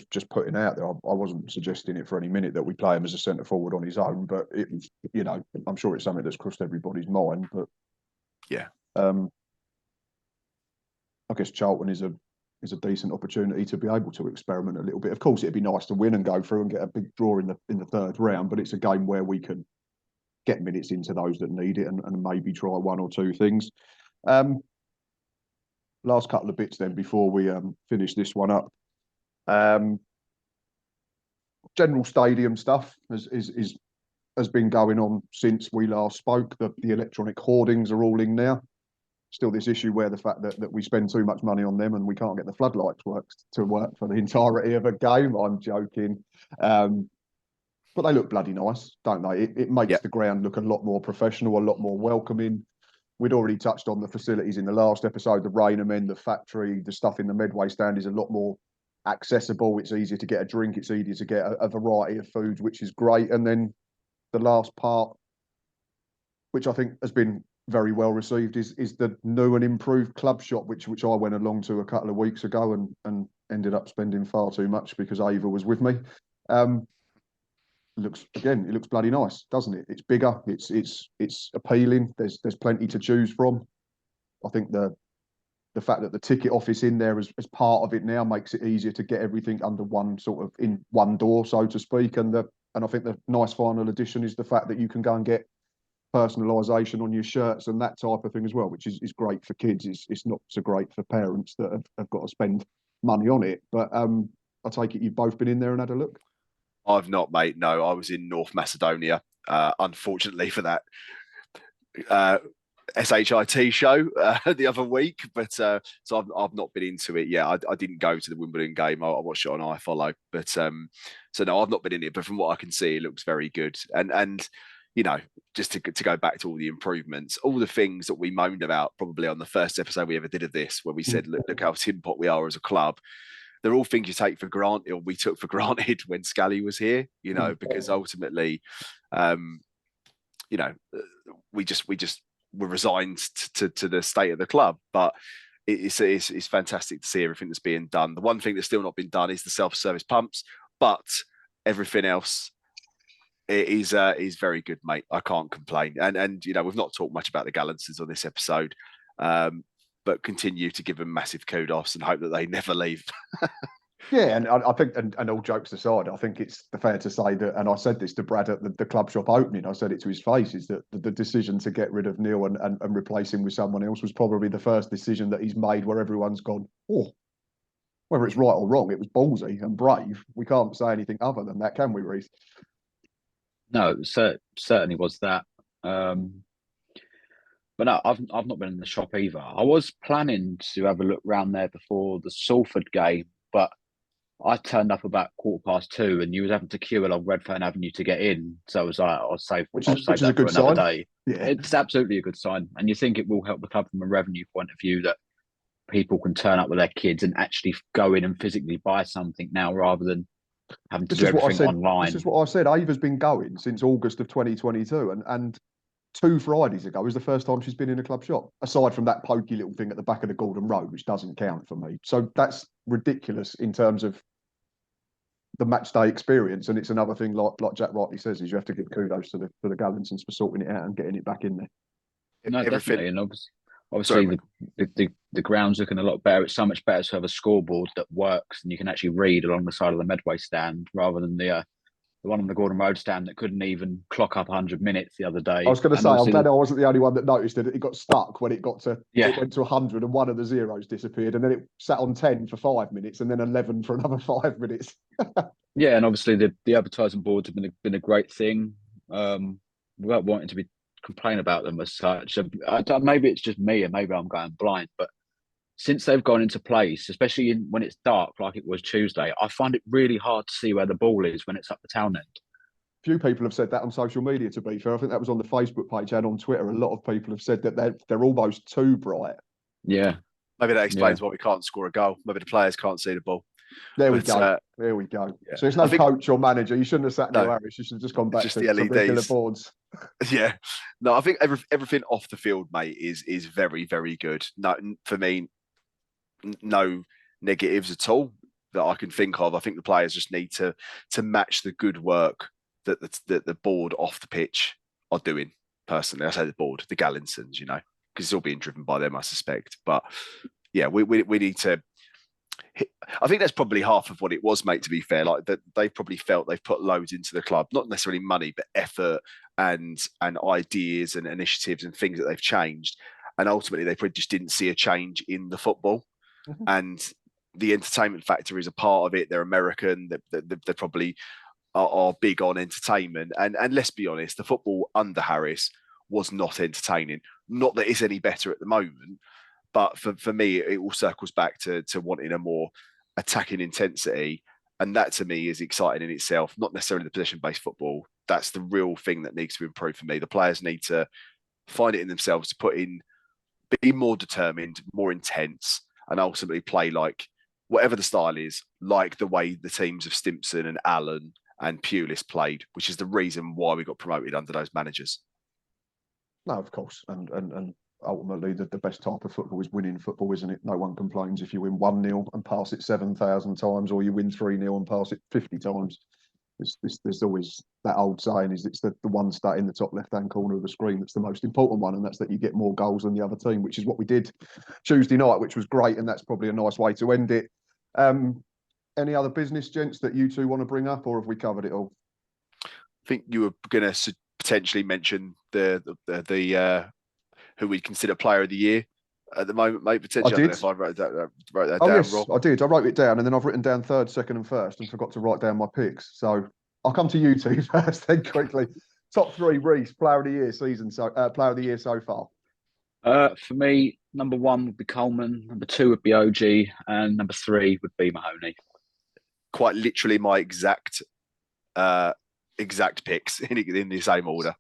Speaker 1: just putting out there. I wasn't suggesting it for any minute that we play him as a centre forward on his own, but I'm sure it's something that's crossed everybody's mind. But
Speaker 2: yeah,
Speaker 1: I guess Charlton is a decent opportunity to be able to experiment a little bit. Of course, it'd be nice to win and go through and get a big draw in the third round, but it's a game where we can get minutes into those that need it and maybe try one or two things. Last couple of bits then before we finish this one up. General stadium stuff has been going on since we last spoke. The electronic hoardings are all in now. Still this issue where the fact that we spend too much money on them and we can't get the floodlights to work for the entirety of a game. I'm joking. But they look bloody nice, don't they? It makes the ground look a lot more professional, a lot more welcoming. We'd already touched on the facilities in the last episode, the Rainham, the factory, the stuff in the Medway stand is a lot more accessible. It's easier to get a drink. It's easier to get a variety of foods, which is great. And then the last part, which I think has been very well received, is the new and improved club shop, which I went along to a couple of weeks ago and ended up spending far too much because Ava was with me. It looks bloody nice, doesn't it? It's bigger, it's appealing. There's plenty to choose from. I think the fact that the ticket office in there as part of it now makes it easier to get everything under one sort of in one door, so to speak. And I think the nice final addition is the fact that you can go and get personalisation on your shirts and that type of thing as well, which is great for kids. It's not so great for parents that have got to spend money on it. But I take it you've both been in there and had a look?
Speaker 2: I've not, mate. No, I was in North Macedonia, unfortunately for that SHIT show the other week. But so I've not been into it yet. I didn't go to the Wimbledon game. I watched it on iFollow. But so no, I've not been in it. But from what I can see, it looks very good. And just to go back to all the improvements, all the things that we moaned about probably on the first episode we ever did of this, where we said, look how tin pot we are as a club. They're all things you take for granted, or we took for granted when Scally was here, because ultimately, we just were resigned to the state of the club. But it's fantastic to see everything that's being done. The one thing that's still not been done is the self-service pumps, but everything else is very good, mate. I can't complain. And we've not talked much about the Gallantons on this episode, but continue to give them massive kudos and hope that they never leave.
Speaker 1: Yeah, and I think, and all jokes aside, I think it's fair to say that, and I said this to Brad at the club shop opening, I said it to his face, is that the decision to get rid of Neil and replace him with someone else was probably the first decision that he's made where everyone's gone, oh, whether it's right or wrong, it was ballsy and brave. We can't say anything other than that, can we, Reece?
Speaker 3: No, certainly was that. But no, I've not been in the shop either. I was planning to have a look round there before the Salford game, but I turned up about 2:15, and you was having to queue along Redfern Avenue to get in. So I was like, I'll save that
Speaker 1: a good
Speaker 3: for another
Speaker 1: sign.
Speaker 3: day.
Speaker 1: Yeah.
Speaker 3: It's absolutely a good sign, and you think it will help the club from a revenue point of view that people can turn up with their kids and actually go in and physically buy something now rather than having to do everything online.
Speaker 1: This is what I said. Ava's been going since August of 2022, and 2 Fridays ago is the first time she's been in a club shop, aside from that pokey little thing at the back of the Gordon Road, which doesn't count for me. So that's ridiculous in terms of the match day experience. And it's another thing, like Jack rightly says, is you have to give kudos to the Gallinsons for sorting it out and getting it back in there.
Speaker 3: No,
Speaker 2: Everything.
Speaker 3: definitely, and obviously the ground's looking a lot better. It's so much better to have a scoreboard that works and you can actually read along the side of the Medway stand rather than the one on the Gordon Road stand that couldn't even clock up 100 minutes the other day.
Speaker 1: I was going to say, I'm glad I wasn't the only one that noticed it. It got stuck when it went to 100 and one of the zeros disappeared, and then it sat on 10 for 5 minutes and then 11 for another 5 minutes.
Speaker 3: Yeah, and obviously the advertising boards have been a great thing. Without wanting to complain about them as such, maybe it's just me and maybe I'm going blind, but since they've gone into place, especially when it's dark like it was Tuesday, I find it really hard to see where the ball is when it's up the town end.
Speaker 1: Few people have said that on social media, to be fair. I think that was on the Facebook page and on Twitter. A lot of people have said that they're almost too bright.
Speaker 3: Yeah.
Speaker 2: Maybe that explains why we can't score a goal. Maybe the players can't see the ball.
Speaker 1: There we go. Yeah. So there's no coach or manager. You shouldn't have sat near Harris. You should have just gone back to regular boards.
Speaker 2: Yeah. No, I think everything off the field, mate, is very, very good. No, for me, no negatives at all that I can think of. I think the players just need to match the good work that the board off the pitch are doing. Personally, I say the board, the Gallinsons, because it's all being driven by them, I suspect. But yeah, we need to. I think that's probably half of what it was, mate. To be fair, like that, they probably felt they've put loads into the club, not necessarily money, but effort and ideas and initiatives and things that they've changed. And ultimately, they probably just didn't see a change in the football. Mm-hmm. And the entertainment factor is a part of it. They're American. They probably are big on entertainment. And let's be honest, the football under Harris was not entertaining. Not that it's any better at the moment, but for me, it all circles back to wanting a more attacking intensity. And that to me is exciting in itself, not necessarily the possession-based football. That's the real thing that needs to improve for me. The players need to find it in themselves to be more determined, more intense, and ultimately play like whatever the style is, like the way the teams of Stimpson and Allen and Pulis played, which is the reason why we got promoted under those managers.
Speaker 1: No, of course. And ultimately, the best type of football is winning football, isn't it? No one complains if you win 1-0 and pass it 7,000 times, or you win 3-0 and pass it 50 times. There's always that old saying, is it's the one stat in the top left-hand corner of the screen that's the most important one, and that's that you get more goals than the other team, which is what we did Tuesday night, which was great, and that's probably a nice way to end it. Any other business, gents, that you two want to bring up, or have we covered it all?
Speaker 2: I think you were going to potentially mention the who we'd consider player of the year at the moment, mate. Potentially, I don't know if I wrote that down
Speaker 1: yes,
Speaker 2: wrong.
Speaker 1: I did. I wrote it down, and then I've written down third, second, and first, and forgot to write down my picks. So I'll come to you two first, then quickly. Top three, Reece, player of the year player of the year so far.
Speaker 3: For me, number 1 would be Coleman, number 2 would be OG, and number 3 would be Mahoney.
Speaker 2: Quite literally my exact picks in the same order.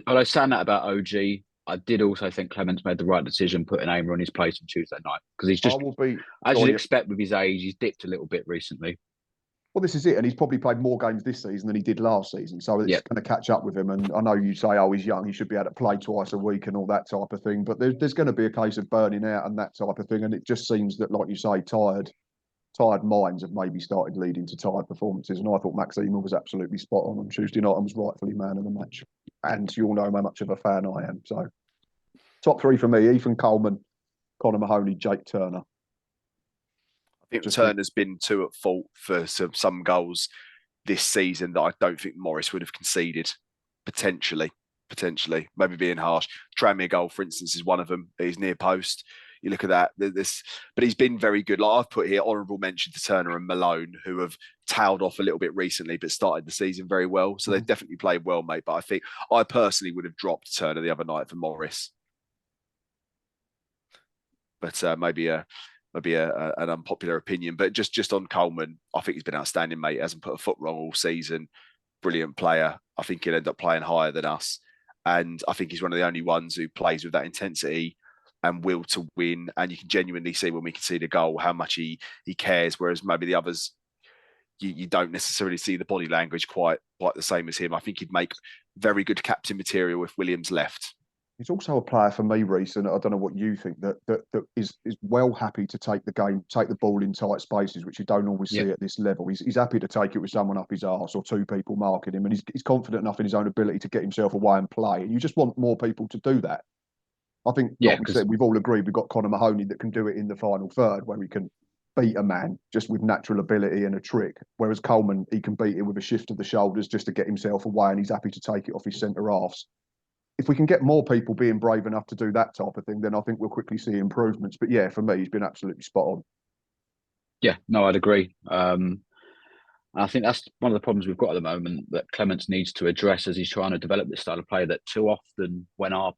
Speaker 3: Although saying that about OG, I did also think Clemens made the right decision putting Aimer on his place on Tuesday night, because he's just, as you'd expect with his age, he's dipped a little bit recently.
Speaker 1: Well, this is it, and he's probably played more games this season than he did last season, so it's going to catch up with him. And I know you say, he's young, he should be able to play twice a week and all that type of thing, but there's going to be a case of burning out and that type of thing, and it just seems that, like you say, tired minds have maybe started leading to tired performances. And I thought Max Eamer was absolutely spot on Tuesday night and was rightfully man of the match. And you all know how much of a fan I am. So top 3 for me: Ethan Coleman, Connor Mahoney, Jake Turner.
Speaker 2: I think Turner's been too at fault for some goals this season that I don't think Morris would have conceded. Potentially, maybe being harsh. Tranmere goal, for instance, is one of them. He's near post. You look at that, but he's been very good. Like I've put here, honourable mention to Turner and Malone, who have tailed off a little bit recently, but started the season very well. So they've definitely played well, mate. But I think I personally would have dropped Turner the other night for Morris. But maybe an unpopular opinion. But just on Coleman, I think he's been outstanding, mate. He hasn't put a foot wrong all season. Brilliant player. I think he'll end up playing higher than us. And I think he's one of the only ones who plays with that intensity and will to win. And you can genuinely see when we concede a goal how much he cares, whereas maybe the others, you don't necessarily see the body language quite the same as him. I think he'd make very good captain material if Williams left.
Speaker 1: He's also a player for me, Reece, and I don't know what you think, that is well happy to take the ball in tight spaces, which you don't always see at this level. He's happy to take it with someone up his arse or two people marking him, and he's confident enough in his own ability to get himself away and play. And you just want more people to do that. I think, like we said, we've all agreed we've got Conor Mahoney that can do it in the final third, where he can beat a man just with natural ability and a trick. Whereas Coleman, he can beat it with a shift of the shoulders just to get himself away, and he's happy to take it off his centre halves. If we can get more people being brave enough to do that type of thing, then I think we'll quickly see improvements. But yeah, for me, he's been absolutely spot on.
Speaker 3: Yeah, no, I'd agree. I think that's one of the problems we've got at the moment that Clemens needs to address as he's trying to develop this style of play, that too often when our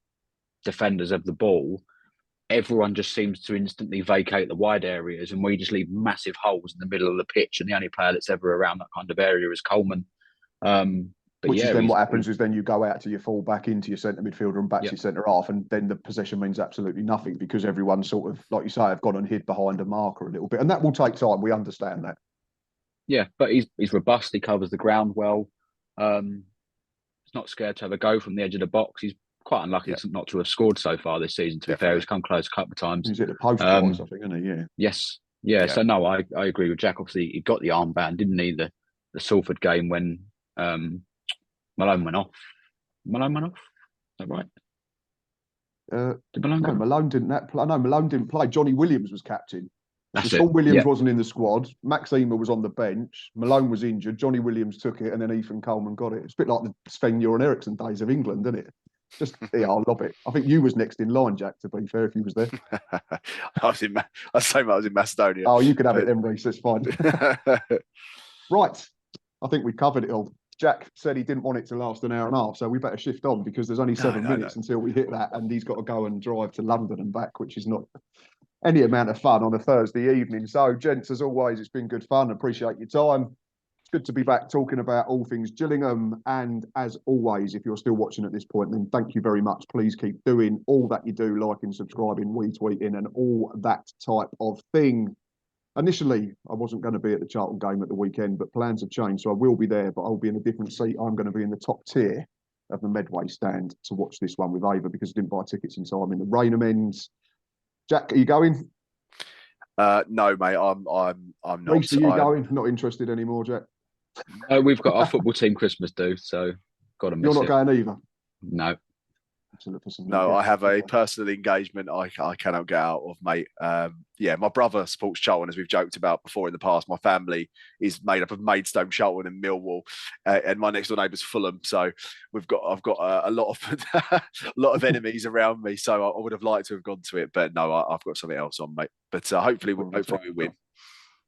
Speaker 3: defenders have the ball, everyone just seems to instantly vacate the wide areas and we just leave massive holes in the middle of the pitch. And the only player that's ever around that kind of area is Coleman.
Speaker 1: Which is then what happens is then you go out to your full back into your centre midfielder and back to your centre half, and then the possession means absolutely nothing because everyone sort of, like you say, have gone and hid behind a marker a little bit. And that will take time. We understand that.
Speaker 3: Yeah, but he's robust. He covers the ground well. He's not scared to have a go from the edge of the box. He's quite unlucky not to have scored so far this season, to be fair. He's come close a couple of times.
Speaker 1: He's hit the post twice, I think, isn't he? Yeah.
Speaker 3: Yes. Yeah. So, no, I agree with Jack. Obviously, he got the armband, didn't he? The Salford game when Malone went off. Malone went off? Is that right? Did Malone go?
Speaker 1: Malone didn't play. No, Malone didn't play. Johnny Williams was captain.
Speaker 3: That's
Speaker 1: Sean Williams wasn't in the squad. Max Emer was on the bench. Malone was injured. Johnny Williams took it, and then Ethan Coleman got it. It's a bit like the Sven-Göran Eriksson days of England, isn't it? Just, I love it. I think you was next in line, Jack, to be fair, if you was there.
Speaker 2: I was in Macedonia.
Speaker 1: Oh, you could have it then, Reece. It's fine. Right. I think we covered it all. Jack said he didn't want it to last an hour and a half, so we better shift on because there's only 7 minutes until we hit that, and he's got to go and drive to London and back, which is not any amount of fun on a Thursday evening. So, gents, as always, it's been good fun. Appreciate your time. It's good to be back talking about all things Gillingham. And as always, if you're still watching at this point, then thank you very much. Please keep doing all that you do, liking, subscribing, retweeting, and all that type of thing. Initially, I wasn't going to be at the Charlton game at the weekend, but plans have changed, so I will be there, but I'll be in a different seat. I'm going to be in the top tier of the Medway stand to watch this one with Ava because I didn't buy tickets in time in the Rainham ends. Jack, are you going?
Speaker 2: No, mate, I'm not.
Speaker 1: Reece, are you going? Not interested anymore, Jack?
Speaker 3: No, we've got our football team Christmas do, so got to miss it.
Speaker 1: You're not going either?
Speaker 3: No.
Speaker 2: No, I have a personal engagement I cannot get out of, mate. My brother supports Charlton, as we've joked about before in the past. My family is made up of Maidstone, Charlton, and Millwall, and my next door neighbour's Fulham. So I've got a lot of enemies around me. So I would have liked to have gone to it, but no, I've got something else on, mate. But hopefully we win.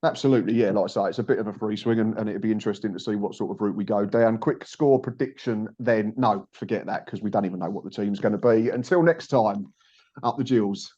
Speaker 1: Absolutely, yeah. Like I say, it's a bit of a free swing, and it'd be interesting to see what sort of route we go down. Quick score prediction, then no, forget that because we don't even know what the team's going to be. Until next time, up the Gills.